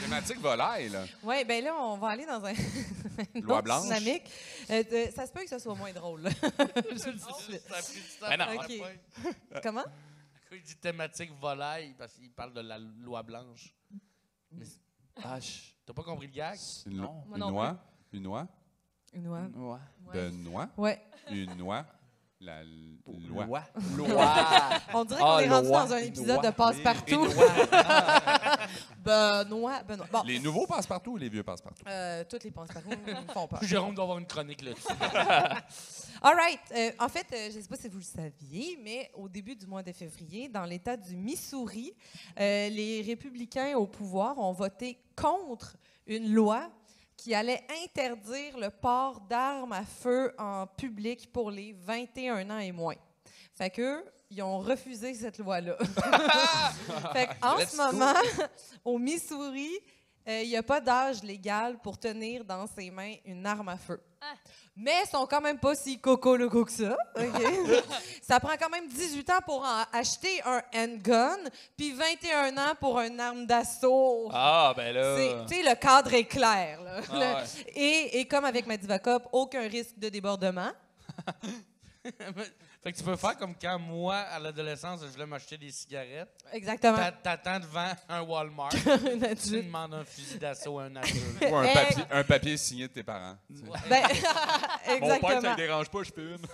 Thématique volaille, là. Oui, ben là, on va aller dans une Loi autre blanche. dynamique. Ça se peut que ce soit moins drôle. là. Je le dis tout de suite. Ça a pris du temps Ben non. pour OK. faire le point. Comment? Quand il dit thématique volaille, parce qu'il parle de la loi blanche. Mais t'as pas compris le gag? Une, Non. Moi une non noix? Une noix? Une noix. Ouais. De noix? Ouais. Une noix? La loi. Loi. On dirait qu'on est rendu loi. dans un épisode Loi. de Passe-Partout. Une loi. Benoît. Bon, Les nouveaux passe-partout ou les vieux passe-partout? toutes les Passe-Partout me font peur. Jérôme doit avoir une chronique là-dessus. All right. En fait, je ne sais pas si vous le saviez, mais au début du mois de février, dans l'État du Missouri, les républicains au pouvoir ont voté contre une loi qui allait interdire le port d'armes à feu en public pour les 21 ans et moins. Fait qu'eux, ils ont refusé cette loi-là. Fait qu'en Let's ce moment, au Missouri, il n'y a pas d'âge légal pour tenir dans ses mains une arme à feu. Ah. Mais ils sont quand même pas si coco-loco que ça. OK? Ça prend quand même 18 ans pour acheter un handgun, puis 21 ans pour une arme d'assaut. Ah, ben là. Tu sais, le cadre est clair. Là. Ah, ouais. Et comme avec Medivacop, aucun risque de débordement. Fait que tu peux faire comme quand moi, à l'adolescence, je voulais m'acheter des cigarettes. Exactement. T'attends devant un Walmart. Un Tu adulte. demandes un fusil d'assaut à un adulte. Ou un papier signé de tes parents. tu sais. Ben, Mon père, ça exactement. ne dérange pas, je peux une.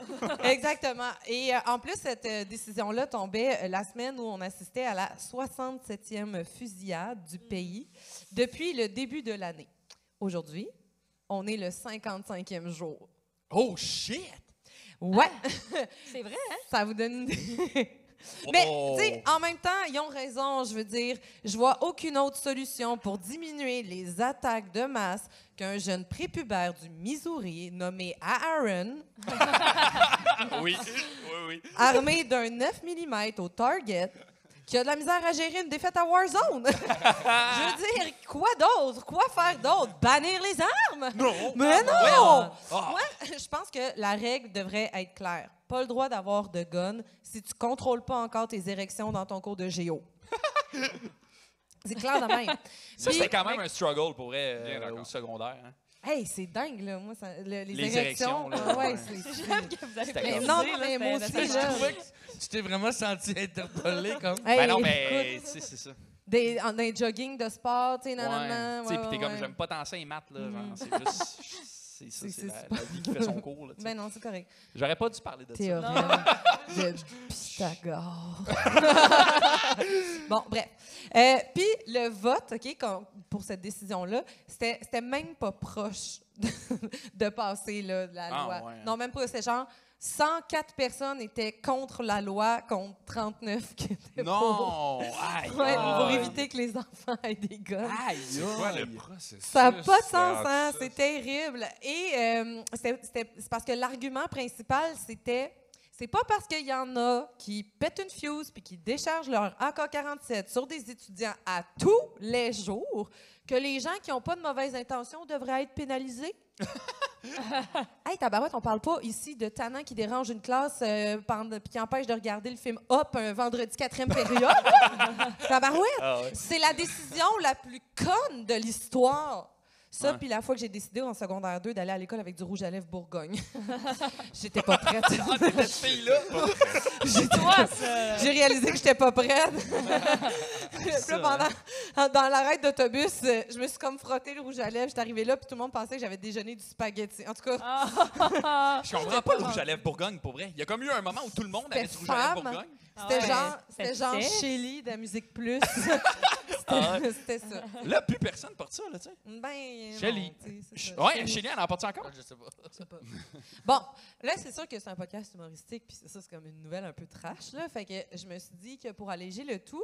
Exactement. Et en plus, cette décision-là tombait la semaine où on assistait à la 67e fusillade du pays depuis le début de l'année. Aujourd'hui, on est le 55e jour. Oh, shit! Ouais, C'est vrai, hein? ça vous donne une idée. Mais, tu sais, en même temps, ils ont raison. Je veux dire, je vois aucune autre solution pour diminuer les attaques de masse qu'un jeune prépubère du Missouri nommé Aaron, Oui, oui. armé d'un 9 mm au target, qui a de la misère à gérer une défaite à Warzone. Je veux dire, quoi d'autre? Quoi faire d'autre? Bannir les armes? Non! Mais non! Ah. Moi, je pense que la règle devrait être claire. Pas le droit d'avoir de gun si tu contrôles pas encore tes érections dans ton cours de géo. C'est clair de même. Ça, Puis- c'était quand même un struggle pour vrai Bien d'accord. au secondaire. Hein? Hey, c'est dingue, là. Moi, les Les érections, là, ouais, ouais. J'aime que vous avez C'était Mais comme- non, précisé, mais là, moi c'était- aussi, c'était- là. Je trouvais que tu t'es vraiment senti interpellé comme. Hey, Ben non, mais écoute, c'est ça. dans les jogging de sport, tu sais, nanana. Tu sais, puis t'es comme, ouais. j'aime pas tant ça, les maths, là. Genre, Mhm. c'est juste. C'est ça, C'est- c'est c'est la super. vie qui fait son cours, là. tu sais. Ben non, c'est correct. J'aurais pas dû parler de ça. Théorème de Pythagore. Bon, bref. Puis le vote, OK, pour cette décision-là, c'était même pas proche de passer là, la Ah, loi. ouais. Non, même pas. C'est genre 104 personnes étaient contre la loi, contre 39 qui étaient pour. Non! Aïe! Ouais, pour aïe. éviter que les enfants aient des guns. Aïe! C'est quoi aïe. le processus? Ça n'a pas de sens, hein? entre ça? C'est terrible. Et c'est parce que l'argument principal, c'était c'est pas parce qu'il y en a qui pètent une fuse puis qui déchargent leur AK-47 sur des étudiants à tous les jours que les gens qui n'ont pas de mauvaises intentions devraient être pénalisés. Hey, tabarouette, on parle pas ici de tannant qui dérange une classe puis qui empêche de regarder le film Hop un vendredi 4e période. Tabarouette! Ah ouais. C'est la décision la plus conne de l'histoire. Ça, Ouais. puis la fois que j'ai décidé en secondaire 2 d'aller à l'école avec du rouge à lèvres Bourgogne. J'étais pas prête. Cette fille-là! J'ai Toi, ça. j'ai réalisé que j'étais pas prête. Puis là, dans l'arrêt d'autobus, je me suis comme frotté le rouge à lèvres. J'étais arrivée là, puis tout le monde pensait que j'avais déjeuné du spaghetti. En tout cas, Ah. Je comprends pas le rouge à lèvres Bourgogne, pour vrai. Il y a comme eu un moment où tout le monde avait du rouge à lèvres femme. Bourgogne. c'était ouais. genre C'était Shelly de la Musique Plus. Ah. C'était ça. Là, plus personne porte ça, là, tu sais. Ben, Shelly. non, tu sais, c'est ça. Ouais, Shelly. Chélie, elle en porte encore? Je sais pas. Je sais pas. Bon, là, c'est sûr que c'est un podcast humoristique, puis ça, c'est comme une nouvelle un peu trash, là. Fait que je me suis dit que pour alléger le tout,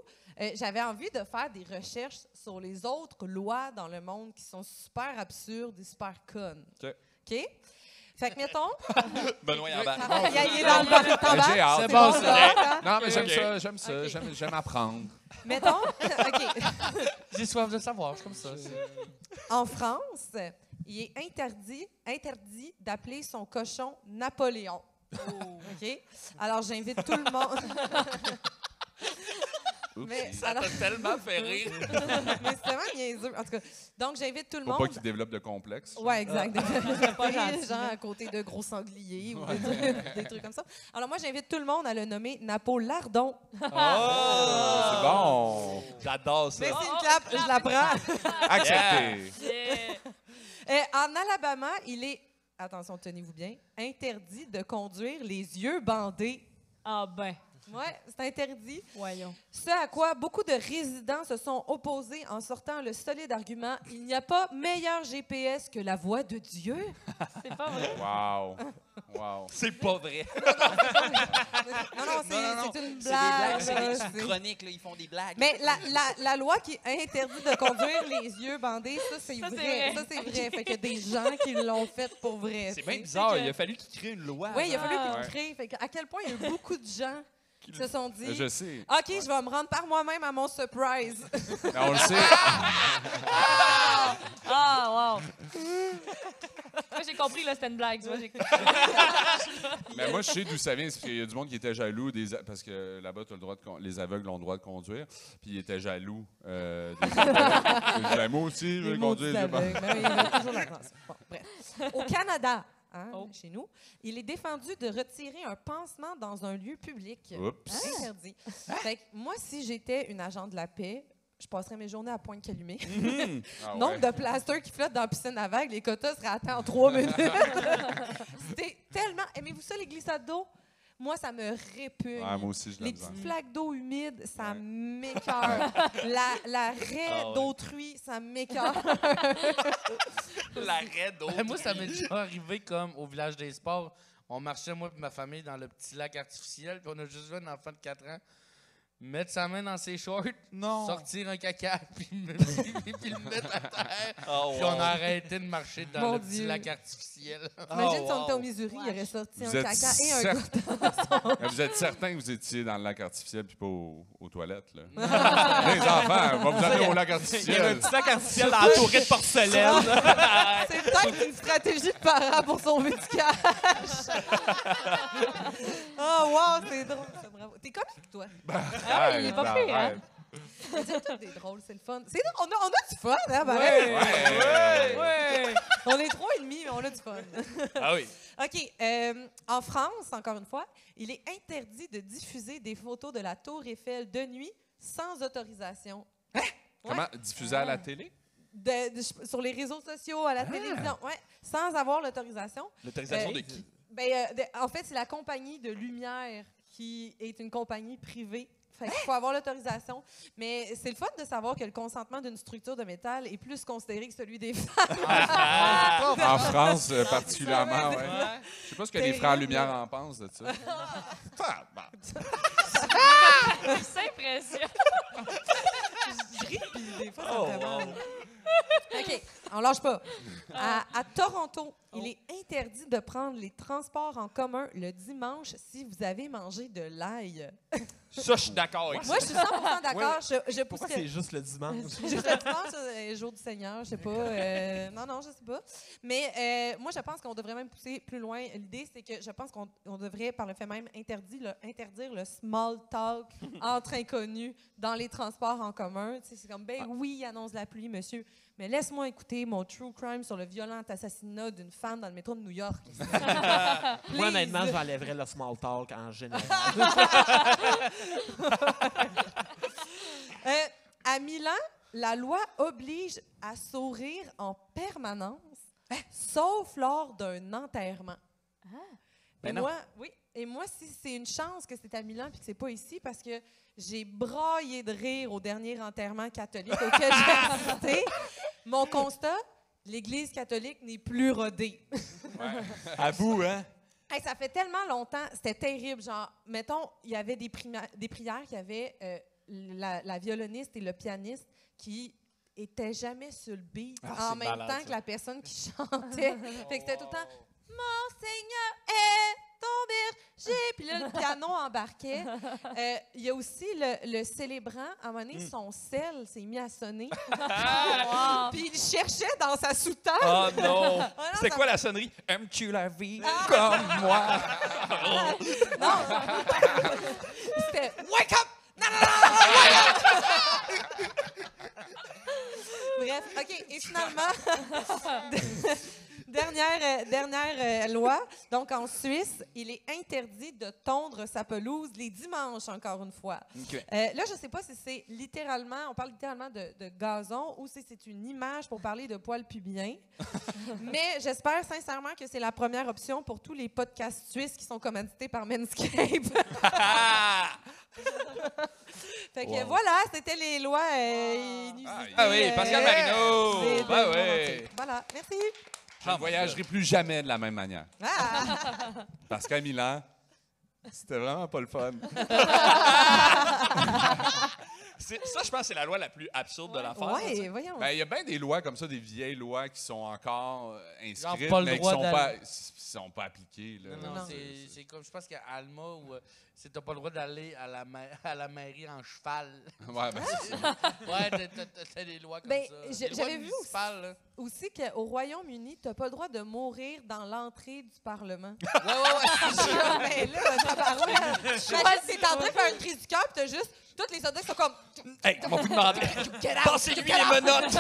j'avais envie de faire des recherches sur les autres lois dans le monde qui sont super absurdes et super connes. OK. OK? Fait que, mettons... Benoît il embarque. Il est dans le bar, t'embarques? J'ai hâte. C'est bon, ça. ça. Non, mais j'aime Ok. ça, j'aime ça, Ok. j'aime apprendre. Mettons, OK. J'ai soif de savoir, je suis comme ça. En France, il est interdit d'appeler son cochon Napoléon. OK? Alors, j'invite tout le monde... Mais, Ça alors- t'a tellement fait rire. mais c'est tellement niaiseux. En tout cas, donc, j'invite tout le Faut monde... pas qu'il développe de complexe. Oui, exact. pas gentil, Genre à côté de gros sangliers ou des trucs comme ça. Alors moi, j'invite tout le monde à le nommer Napolardon. C'est bon. J'adore ça. Merci une clap, je la prends. Accepté. Yeah. En Alabama, il est, attention, tenez-vous bien, interdit de conduire les yeux bandés. Ah ben, Oui, c'est interdit. voyons. Ce à quoi beaucoup de résidents se sont opposés en sortant le solide argument « Il n'y a pas meilleur GPS que la voix de Dieu ». C'est pas vrai. Wow. Wow. C'est pas vrai. Non, non, c'est une C'est des blague. blagues, c'est là, des c'est- chroniques, là, ils font des blagues. Mais la loi qui interdit de conduire les yeux bandés, ça, c'est Ça, c'est vrai. vrai. Ça, c'est vrai. Fait qu'il y a des gens qui l'ont fait pour vrai. C'est tu sais. bien bizarre, que- il a fallu qu'ils créent une loi. Oui, il a avant. fallu qu'ils Ouais. le créent. Fait à quel point il y a eu beaucoup de gens qui se sont dit Je sais. OK, je vais me rendre par moi-même à mon surprise. Mais on le sait. Ah, wow. Moi, j'ai compris, là, c'était une blague. Tu vois, Mais moi, je sais d'où ça vient. C'est parce qu'il y a du monde qui était jaloux parce que là-bas, t'as le droit les aveugles ont le droit de conduire. Puis ils étaient jaloux des aveugles. Moi aussi, je Les veux maudits conduire. aveugles. Mais oui, il a toujours la chance. Bon, bref. Au Canada, hein, Oh. chez nous, il est défendu de retirer un pansement dans un lieu public. Oups. Interdit. Fait que moi, si j'étais une agent de la paix, je passerais mes journées à Pointe-Calumet. Ah Nombre ouais. de plasters qui flottent dans la piscine à vagues, les quotas seraient atteints en 3 minutes. C'était tellement... Aimez-vous ça, les glissades d'eau? Moi, ça me répugne. Ouais, moi aussi, je Les l'aime bien. petites flaques d'eau humides, ça Ouais. m'écoeure. La raie Ah ouais. d'autrui, ça m'écoeure. L'arrêt d'autre. Moi, ça m'est déjà arrivé comme au village des sports. On marchait, moi et ma famille, dans le petit lac artificiel, puis on a juste vu un enfant de 4 ans mettre sa main dans ses shorts, sortir un caca, puis le mettre à terre. Puis on a arrêté de marcher dans Mon le petit Dieu. lac artificiel. Imagine si on était au Missouri, il aurait sorti Vous un êtes caca et un certain- gars. Vous êtes certain que vous étiez dans le lac artificiel puis pas aux toilettes, là? Les enfants, on va vous amener au lac Il y a un artificiel. petit sac artificiel entouré de porcelaine. C'est peut-être une stratégie de parent pour sauver du cash. Oh, wow, c'est drôle, ça, bravo. T'es comique, toi. Ah, il est pas pire, hein? arrête. C'est tout des drôles, c'est le fun. C'est drôle, on a du fun, hein, pareil. Ouais. On est 3,5, mais on a du fun. Ah oui. OK. En France, encore une fois, il est interdit de diffuser des photos de la Tour Eiffel de nuit sans autorisation. Comment? Diffuser à la télé? Sur les réseaux sociaux, à la télévision, ouais, sans avoir l'autorisation. L'autorisation Euh, de qui? En fait, c'est la compagnie de lumière qui est une compagnie privée. Fait qu'il faut avoir l'autorisation. Mais c'est le fun de savoir que le consentement d'une structure de métal est plus considéré que celui des femmes. En France, particulièrement, ouais. Je sais pas ce que les Terrible. frères Lumière en pensent de ça. C'est impressionnant. Je ris, puis des fois, ça me fait mal. OK, on lâche pas. À Toronto, il est interdit de prendre les transports en commun le dimanche si vous avez mangé de l'ail. Ça, je suis d'accord avec ça. Moi, je suis 100% d'accord. Je Pourquoi pousserais- c'est juste le dimanche? Juste le dimanche, jour du Seigneur, je sais pas. Non, je sais pas. Mais moi, je pense qu'on devrait même pousser plus loin. L'idée, c'est que je pense qu'on devrait, par le fait même, interdire le small talk entre inconnus dans les transports en commun. Tu sais, c'est comme, ben oui, il annonce la pluie, monsieur, mais laisse-moi écouter mon true crime sur le violent assassinat d'une femme dans le métro de New York. Moi, honnêtement, j'enlèverais le small talk en général. À Milan, la loi oblige à sourire en permanence, sauf lors d'un enterrement. Ben Et non. moi, oui. Et moi, si c'est une chance que c'est à Milan puis que c'est pas ici, parce que j'ai braillé de rire au dernier enterrement catholique auquel j'ai assisté. Mon constat, l'Église catholique n'est plus rodée. À vous, hein? Hey, ça fait tellement longtemps, c'était terrible. Genre, mettons, il y avait des prières, il y avait la violoniste et le pianiste qui étaient jamais sur le beat Ah, en c'est même malade, temps ça. que la personne qui chantait. Fait que c'était tout le temps « Mon Seigneur est ton berger ». Puis là, le piano embarquait. Il y a aussi le célébrant. À un moment donné, son sel s'est mis à sonner. Puis il cherchait dans sa soutane. Oh non! Ah non, C'est ça- quoi la sonnerie? Aimes-tu la vie comme moi? Non! C'était Wake up! Non, non, non, non, wake up! Bref, OK. Et finalement, dernière loi. Donc, en Suisse, il est interdit de tondre sa pelouse les dimanches, encore une fois. OK. Là, je ne sais pas si c'est littéralement, on parle littéralement de gazon ou si c'est une image pour parler de poils pubiens. Mais j'espère sincèrement que c'est la première option pour tous les podcasts suisses qui sont commandités par Manscaped. Fait que voilà, c'était les lois inusitées. Ah oui, Pascal Marino! des- Ben du monde oui. entier. Voilà, merci. Je ne voyagerai plus jamais de la même manière. Ah! Parce qu'à Milan, c'était vraiment pas le fun. Ça, je pense que c'est la loi la plus absurde de l'affaire. Oui, voyons. Ben, il y a bien des lois comme ça, des vieilles lois qui sont encore inscrites, pas le mais qui droit sont pas appliquées. Là. Non, Non. c'est comme, je pense qu'à Alma, où t'as pas le droit d'aller à la mairie en cheval. Ouais, ben, c'est ça. Ouais, t'as des lois comme Ben, ça. j'ai- Des lois j'avais vu municipales, là. Aussi qu'au Royaume-Uni, tu n'as pas le droit de mourir dans l'entrée du Parlement. Mais là, tabarouette. Imagine, t'es en train de faire une crise du cœur, puis t'as juste... Tous les soldats sont comme... Hey, on va vous demander. Get out! Passez-lui Get les out! menottes!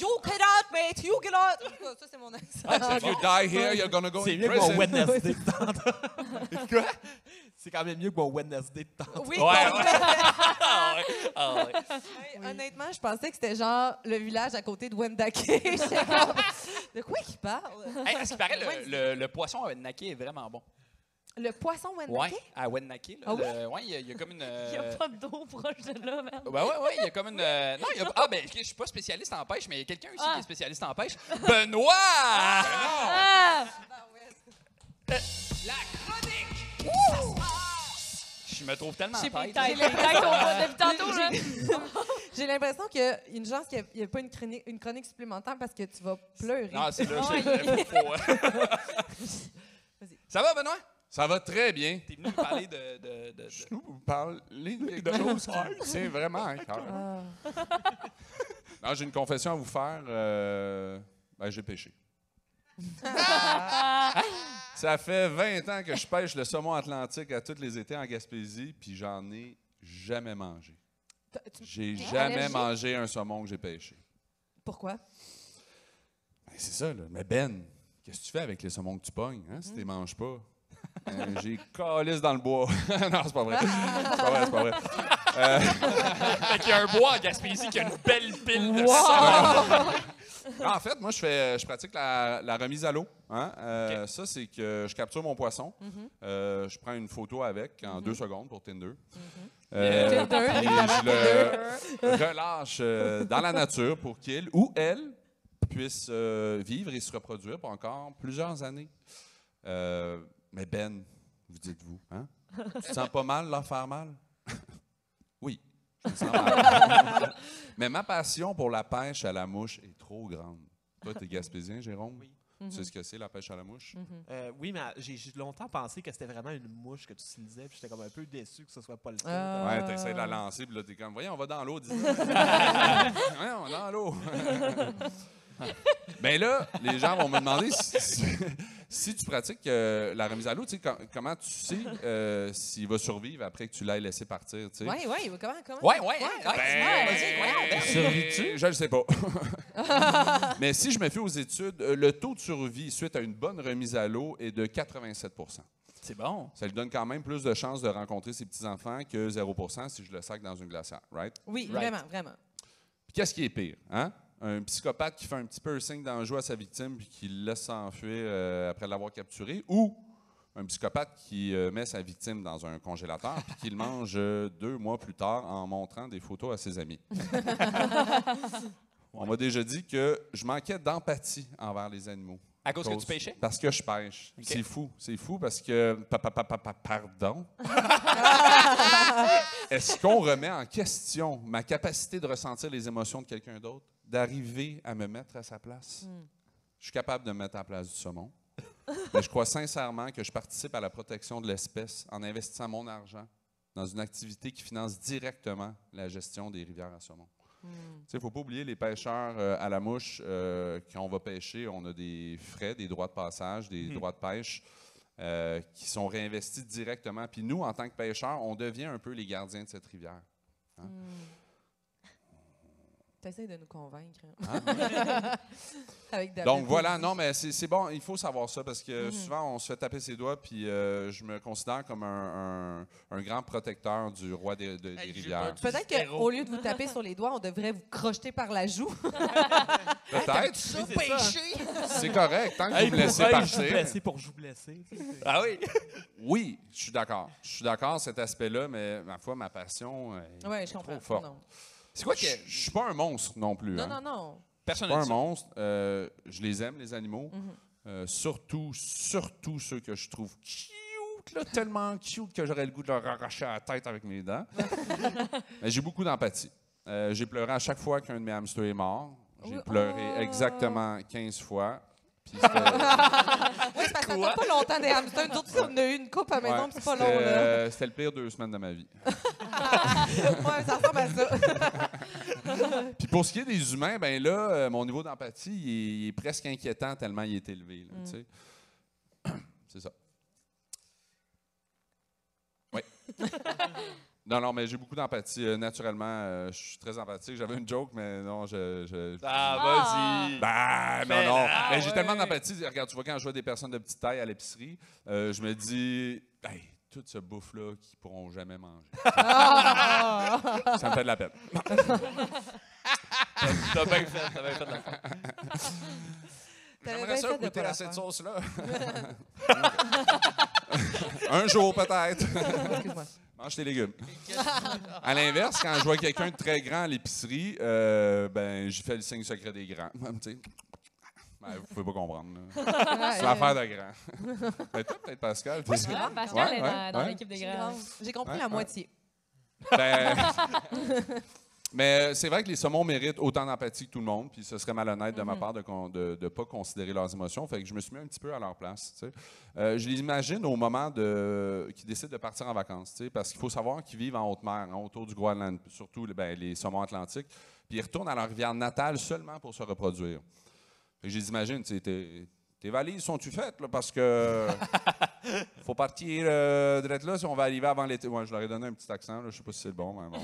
You get out, mate! You get out! En tout cas, ça, c'est mon accent. If you die here, you're gonna go C'est in mieux que mon prison. Wednesday de tantôt. Quoi? C'est quand même mieux que mon Wednesday de tantôt. Oui, Ouais, ouais. Ah ouais. Ah ouais. Hey, honnêtement, je pensais que c'était genre le village à côté de Wendake. J'étais comme, de quoi qu'il parle? Hey, à ce qui paraît, le poisson à Wendake est vraiment bon. Le poisson Wendake? Ouais, à Wendake. Là, Ah oui? ouais, il y a comme une. Il n'y a pas d'eau proche de là, merde. Ouais, il y a comme une. Non, il y a. Ah, ben, je suis pas spécialiste en pêche, mais il y a quelqu'un ici Ah. qui est spécialiste en pêche. Benoît! Ah! La chronique! Je me trouve tellement Je sais pas, tête. depuis tantôt, là. J'ai l'impression qu'il y a une chance qu'il n'y ait pas une chronique supplémentaire parce que tu vas pleurer. Non, c'est là, Ouais. Vas-y. Ça va, Benoît? Ça va très bien. T'es venu nous parler de... Je vous parle de quelque chose qui c'est vraiment un cœur. Ah. Non, j'ai une confession à vous faire. J'ai pêché. Ça fait 20 ans que je pêche le saumon atlantique à tous les étés en Gaspésie, puis j'en ai jamais mangé. J'ai jamais allergique? mangé un saumon que j'ai pêché. Pourquoi? Ben, c'est ça, là. Mais Ben, qu'est-ce que tu fais avec les saumons que tu pognes, hein, si tu les manges pas? J'ai calisse dans le bois. Non, c'est pas vrai. C'est pas vrai. Fait qu'il y a un bois à Gaspésie qui a une belle pile de saumon. Non, en fait, moi, je pratique la remise à l'eau. Hein? Ça, c'est que je capture mon poisson. Je prends une photo avec en 2 secondes pour Tinder. Tinder, Puis évidemment, je le relâche dans la nature pour qu'il ou elle puisse vivre et se reproduire pour encore plusieurs années. Mais Ben, vous dites-vous, hein? Tu te sens pas mal, leur faire mal? Oui, je me sens mal. Mais ma passion pour la pêche à la mouche est trop grande. Toi, t'es gaspésien, Jérôme? Oui. Tu sais ce que c'est, la pêche à la mouche? Oui, mais j'ai longtemps pensé que c'était vraiment une mouche que tu utilisais, puis j'étais comme un peu déçu que ce soit pas le cas. Ah. Ouais, t'essaies de la lancer, puis là, t'es comme, voyons, on va dans l'eau, dis ouais, on va dans l'eau. Ben là, les gens vont me demander si tu pratiques la remise à l'eau, tu sais, comment tu sais s'il va survivre après que tu l'aies laissé partir, tu sais? Oui, oui. Comment? Ouais. Survis-tu? Je ne sais pas. Mais si je me fie aux études, le taux de survie suite à une bonne remise à l'eau est de 87 %. C'est bon. Ça lui donne quand même plus de chances de rencontrer ses petits-enfants que 0 % si je le sac dans une glacière, right? Oui, Right. vraiment. Puis qu'est-ce qui est pire, hein? Un psychopathe qui fait un petit piercing dans le joue à sa victime puis qui le laisse s'enfuir après l'avoir capturé, ou un psychopathe qui met sa victime dans un congélateur puis qui le mange 2 mois plus tard en montrant des photos à ses amis. On m'a déjà dit que je manquais d'empathie envers les animaux. À cause que tu pêchais? Parce que je pêche. Ok. C'est fou parce que... Pardon? Est-ce qu'on remet en question ma capacité de ressentir les émotions de quelqu'un d'autre, d'arriver à me mettre à sa place? Je suis capable de me mettre à la place du saumon, mais je crois sincèrement que je participe à la protection de l'espèce en investissant mon argent dans une activité qui finance directement la gestion des rivières à saumon. Il ne faut pas oublier les pêcheurs à la mouche. Quand on va pêcher, on a des frais, des droits de passage, des droits de pêche qui sont réinvestis directement. Puis nous, en tant que pêcheurs, on devient un peu les gardiens de cette rivière. Hein? Tu essaies de nous convaincre. Hein? Avec David Donc voilà, Bowie. non, mais c'est bon, il faut savoir ça parce que souvent, on se fait taper ses doigts, puis je me considère comme un grand protecteur du roi des rivières. Peut-être qu'au lieu de vous taper sur les doigts, on devrait vous crocheter par la joue. Peut-être, Oui, c'est ça. c'est correct, tant que Hey, vous me laissez pour partir. joue blessé pour joue blessé. Ah oui? Oui, je suis d'accord. Je suis d'accord cet aspect-là, mais ma foi, ma passion est Oui, je comprends. trop forte. Non, C'est quoi que... Je suis pas un monstre non plus. non, hein. non. Personne Pas n'a un dit ça. monstre. Je les aime, les animaux. Surtout ceux que je trouve cute, là, tellement cute que j'aurais le goût de leur arracher la tête avec mes dents. Mais j'ai beaucoup d'empathie. J'ai pleuré à chaque fois qu'un de mes hamsters est mort. J'ai Oui. pleuré Oh. exactement 15 fois. Puis c'était- Oui, c'est parce que ça dure pas longtemps des hamsters. Nous autres, on a eu une coupe à la maison, ouais, puis c'est pas long. c'était, Là. c'était le pire 2 semaines de ma vie. Ouais, ça ressemble à ça. Puis pour ce qui est des humains, ben là, mon niveau d'empathie, il est presque inquiétant tellement il est élevé. Là, tu sais. C'est ça. Oui. Non, mais j'ai beaucoup d'empathie. Naturellement, je suis très empathique. J'avais une joke, mais non, Ah, vas-y. Ben, Mais non. non, Mais j'ai ouais. tellement d'empathie. Regarde, tu vois, quand je vois des personnes de petite taille à l'épicerie, je me dis, hey, toute ce bouffe-là qu'ils ne pourront jamais manger. Ça me fait de la peine. T'as bien fait de la faire. T'avais J'aimerais bien ça fait de goûter pas à la cette faire. sauce-là. Un jour, peut-être. Excuse-moi. Mange tes légumes. À l'inverse, quand je vois quelqu'un de très grand à l'épicerie, ben, j'y fais le signe secret des grands. Tu sais. Ben, vous pouvez pas comprendre. là. Ouais, C'est l'affaire de grand. Ben, toi, peut-être, Pascal. Moi, je suis grande. Pascal Ouais, est ouais, dans ouais. l'équipe des je suis grands. grande. J'ai compris Ouais, la ouais. moitié. Ben, mais c'est vrai que les saumons méritent autant d'empathie que tout le monde, puis ce serait malhonnête de ma part de ne pas considérer leurs émotions. Fait que je me suis mis un petit peu à leur place. Tu sais. Je les imagine au moment qu'ils décident de partir en vacances, tu sais, parce qu'il faut savoir qu'ils vivent en haute mer, hein, autour du Groenland, surtout les saumons atlantiques, puis ils retournent à leur rivière natale seulement pour se reproduire. Fait que je les imagine, tu sais, tes valises sont-tu faites, là, parce que faut partir direct là si on va arriver avant l'été. Ouais, je leur ai donné un petit accent, là, je sais pas si c'est le bon, mais bon.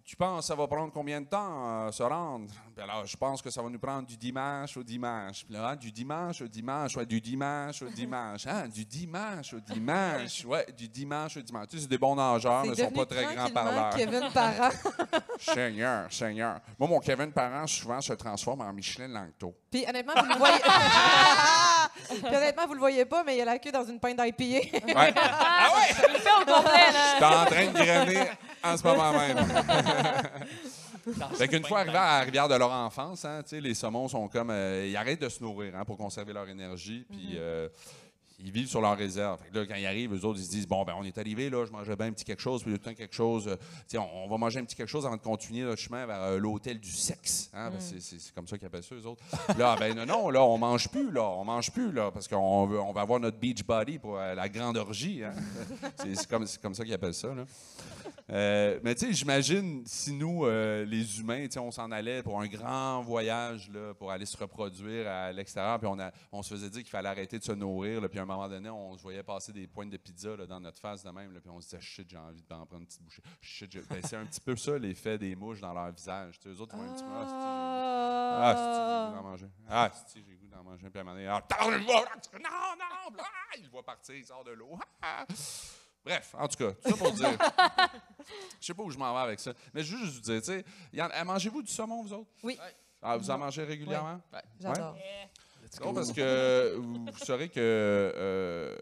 Tu penses que ça va prendre combien de temps se rendre? Puis alors, je pense que ça va nous prendre du dimanche au dimanche. Puis là, du dimanche au dimanche, ouais, du dimanche au dimanche. Hein, du dimanche au dimanche, ouais, du dimanche au dimanche. Tu sais, c'est des bons nageurs, mais ils sont pas très grands parleurs. Kevin Parent. Seigneur, Seigneur. Moi, mon Kevin Parent, souvent, se transforme en Michelin Langto. Puis honnêtement, vous le voyez. Puis honnêtement, vous le voyez pas, mais il a la queue dans une pinte d'IPA. Ouais. Ah ouais! Il fait au complet, Je suis là. en train de grainer en ce moment même. Fait qu'une fois arrivés à la rivière de leur enfance, hein, tu sais, les saumons sont comme... ils arrêtent de se nourrir, hein, pour conserver leur énergie, puis ils vivent sur leur réserve. Fait que là, quand ils arrivent, eux autres, ils se disent, bon, ben on est arrivé, là, je mangeais bien un petit quelque chose, puis le temps quelque chose, tu sais, on va manger un petit quelque chose avant de continuer le chemin vers l'hôtel du sexe. Hein, parce que c'est comme ça qu'ils appellent ça, eux autres. Là, ben non, là, on mange plus, là, parce qu'on va avoir notre beach body pour la grande orgie. Hein. C'est comme ça qu'ils appellent ça, là. Mais tu sais, j'imagine si nous, les humains, tu sais, on s'en allait pour un grand voyage là, pour aller se reproduire à l'extérieur, puis on se faisait dire qu'il fallait arrêter de se nourrir, là, puis à un moment donné, on se voyait passer des pointes de pizza là, dans notre face de même, là, puis on se disait shit, j'ai envie d'en prendre une petite bouchée. Shit, ben, c'est un petit peu ça l'effet des mouches dans leur visage. Tu sais, eux autres, ils vont un petit peu j'ai goût d'en manger. J'ai goût d'en manger. Puis à un moment donné, non, il le voit partir, il sort de l'eau. Bref, en tout cas, tout ça pour dire. Je sais pas où je m'en vais avec ça. Mais je veux juste vous dire, tu sais, mangez-vous du saumon, vous autres? Oui. Ah, vous en mangez régulièrement? Ouais. J'adore. Non, parce que vous saurez que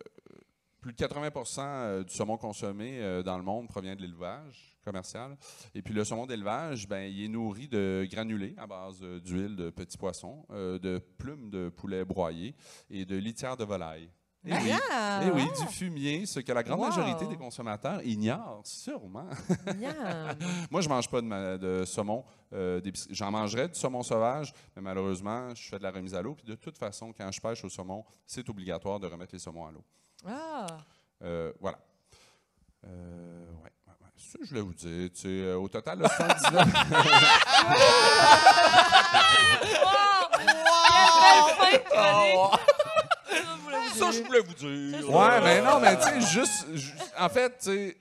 plus de 80% du saumon consommé dans le monde provient de l'élevage commercial. Et puis le saumon d'élevage, ben, il est nourri de granulés à base d'huile de petits poissons, de plumes de poulet broyées et de litière de volaille. Et oui, du fumier, ce que la grande majorité des consommateurs ignorent sûrement. Moi, je ne mange pas de saumon. J'en mangerais du saumon sauvage, mais malheureusement, je fais de la remise à l'eau. Puis de toute façon, quand je pêche au saumon, c'est obligatoire de remettre les saumons à l'eau. Voilà. Ouais. Ça, je voulais vous dire. Tu sais, au total, le 119... Ça, je voulais vous dire. Ouais, mais non, mais tu sais, en fait, tu sais,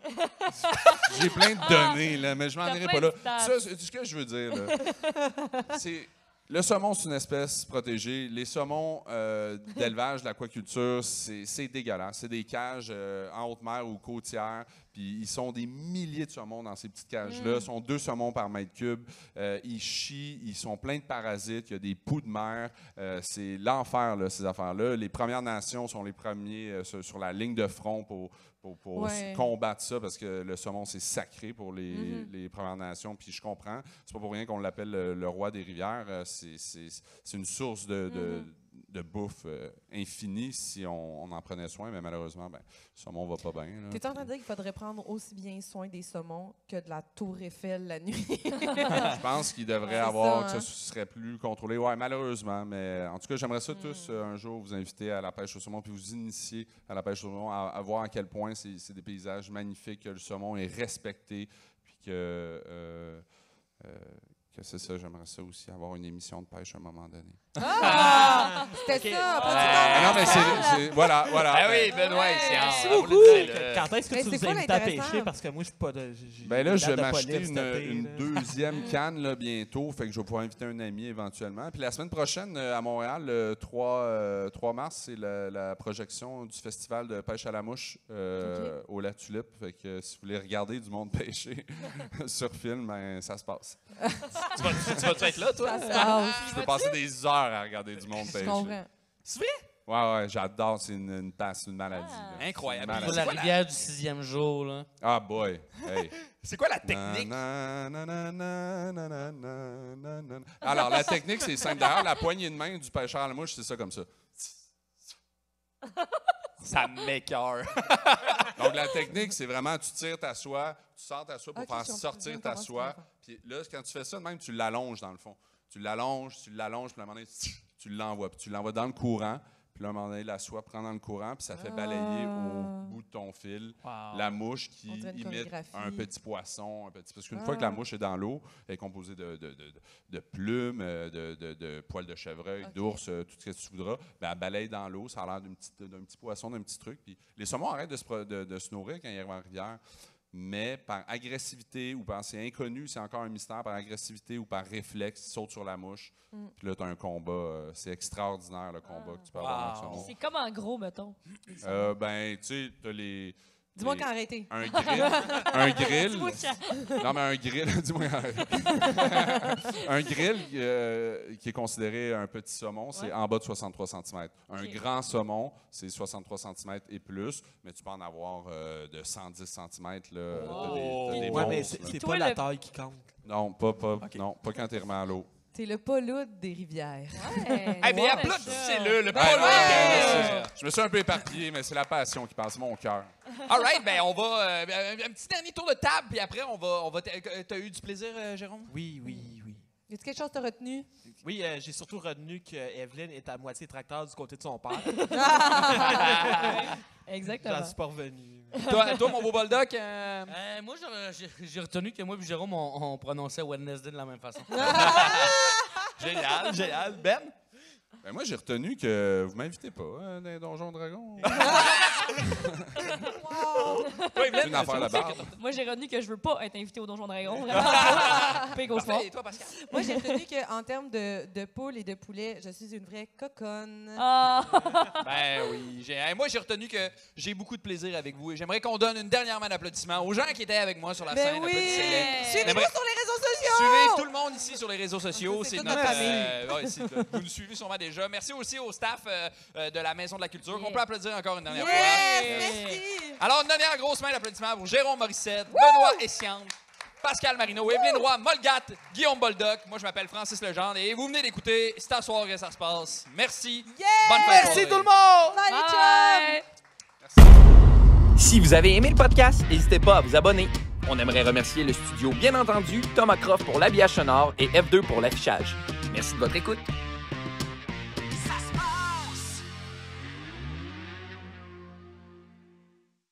j'ai plein de données, là, mais je m'en irai pas là. Ça, ce que je veux dire, là, c'est... Le saumon, c'est une espèce protégée. Les saumons d'élevage, de l'aquaculture, c'est dégueulasse. C'est des cages en haute mer ou côtières. Puis ils sont des milliers de saumons dans ces petites cages-là. Ils sont 2 saumons par mètre cube. Ils chient, ils sont pleins de parasites. Il y a des poux de mer. C'est l'enfer, là, ces affaires-là. Les Premières Nations sont les premiers sur la ligne de front pour combattre ça, parce que le saumon, c'est sacré pour les Premières Nations. Puis je comprends. C'est pas pour rien qu'on l'appelle le roi des rivières. C'est une source de bouffe infinie si on en prenait soin, mais malheureusement, ben, le saumon va pas bien. T'es en train de dire qu'il faudrait prendre aussi bien soin des saumons que de la tour Eiffel la nuit? Je pense qu'il devrait avoir, que ce serait plus contrôlé. Oui, malheureusement, mais en tout cas, j'aimerais ça tous un jour vous inviter à la pêche au saumon, puis vous initier à la pêche au saumon, à voir à quel point c'est des paysages magnifiques, que le saumon est respecté, puis que c'est ça, j'aimerais ça aussi, avoir une émission de pêche à un moment donné. C'était ça! Non, mais c'est... Voilà. Ah oui, Benoît, Merci c'est beaucoup! Quand est-ce que tu nous invites à pêcher? Parce que moi, je suis pas de... Ben là, je vais m'acheter une deuxième canne là, bientôt, fait que je vais pouvoir inviter un ami éventuellement. Puis la semaine prochaine, à Montréal, le 3 mars, c'est la projection du festival de pêche à la mouche au La Tulipe. Fait que si vous voulez regarder du monde pêcher sur film, ben, ça se passe. Tu vas être là, toi? Ça se passe. Je peux passer des heures à regarder du monde pêcher. Je comprends. C'est vrai? Ouais, j'adore. C'est une maladie. Ah. là. Incroyable. C'est une Pour maladie. la rivière du 6e jour, là. Ah, boy. Hey. C'est quoi la technique? Alors, la technique, c'est simple. D'ailleurs, la poignée de main du pêcheur à la mouche, c'est ça comme ça. Ça m'écoeure. Donc, la technique, c'est vraiment, tu tires ta soie, tu sors ta soie pour Ok, faire je suis en sortir train de ta commencer soie. à faire. Puis là, quand tu fais ça, même, tu l'allonges dans le fond. Tu l'allonges, puis à un moment donné, tu l'envoies. Puis tu l'envoies dans le courant. Puis là, à un moment donné, la soie prend dans le courant, puis ça fait balayer au bout de ton fil Wow. la mouche qui On dirait une imite chorégraphie. un petit poisson. Parce qu'une fois que la mouche est dans l'eau, elle est composée de plumes, de poils de chevreuil, Ok. d'ours, tout ce que tu voudras. Ben, elle balaye dans l'eau, ça a l'air d'un petit poisson, d'un petit truc. Puis les saumons arrêtent de se nourrir quand ils arrivent en rivière. Mais par agressivité ou par c'est inconnu, c'est encore un mystère, par agressivité ou par réflexe, ils sautent sur la mouche. Puis là, tu as un combat. C'est extraordinaire le combat que tu peux avoir avec le saumon. C'est comme en gros, mettons. Ben, tu sais, tu as les. Dis-moi les- quand arrêter. Un grill. Un grill. Dis-moi quand. Non, mais un grill. Dis-moi. Un grill qui est considéré un petit saumon, c'est en bas de 63 cm. Un Ok. grand saumon, c'est 63 cm et plus, mais tu peux en avoir de 110 cm. Là, t'as des Ouais, mais monstres, là. c'est toi, pas la le- taille qui compte. Non, non, pas quand tu es remis à l'eau. T'es le Paulude des rivières. Ouais. Eh bien, Ouais, applaudissez-le, le Ouais, Paul. ouais. Je me suis un peu éparpillé, mais c'est la passion qui passe mon cœur. All right, ben on va... un petit dernier tour de table, puis après, on va t'as eu du plaisir, Jérôme? Oui. Y a-tu quelque chose que t'as retenu? Oui, j'ai surtout retenu que Evelyne est à moitié tracteur du côté de son père. Exactement. J'en suis pas revenu. Toi, mon beau Boldoc, Moi, j'ai retenu que moi et Jérôme, on prononçait Wednesday de la même façon. génial. Ben? Ben moi, j'ai retenu que vous m'invitez pas dans les Donjons Dragons. Toi, C'est une affaire là-bas. Moi, j'ai retenu que je veux pas être invité au Donjon Dragon. Vraiment pas. Pig au sport. Et toi, Pascal? Moi, j'ai retenu qu'en termes de poule et de poulet, je suis une vraie coconne. Ah. Ben oui. Moi, j'ai retenu que j'ai beaucoup de plaisir avec vous et j'aimerais qu'on donne une dernière main d'applaudissements aux gens qui étaient avec moi sur la Ben scène. oui! Applaudissez-les. Suivez-nous J'aimerais- sur les réseaux sociaux! Suivez tout le monde ici sur les réseaux sociaux. Ça, c'est C'est toute notre notre famille. vous nous suivez sûrement déjà. Merci aussi au staff de la Maison de la Culture qu'on peut applaudir encore une dernière Yes! fois. Merci! Alors, une dernière grosse main d'applaudissements pour Jérôme Morissette, Benoît Essiante, Pascal Marino, Evelyne Roy, Molgat, Guillaume Boldoc. Moi, je m'appelle Francis Legendre et vous venez d'écouter C'est à soir que ça se passe. Merci. Yeah! Bonne fête. Merci tout le monde! Bye, chum! Bye. Si vous avez aimé le podcast, n'hésitez pas à vous abonner. On aimerait remercier le studio, bien entendu, Thomas Croft pour l'habillage sonore et F2 pour l'affichage. Merci de votre écoute.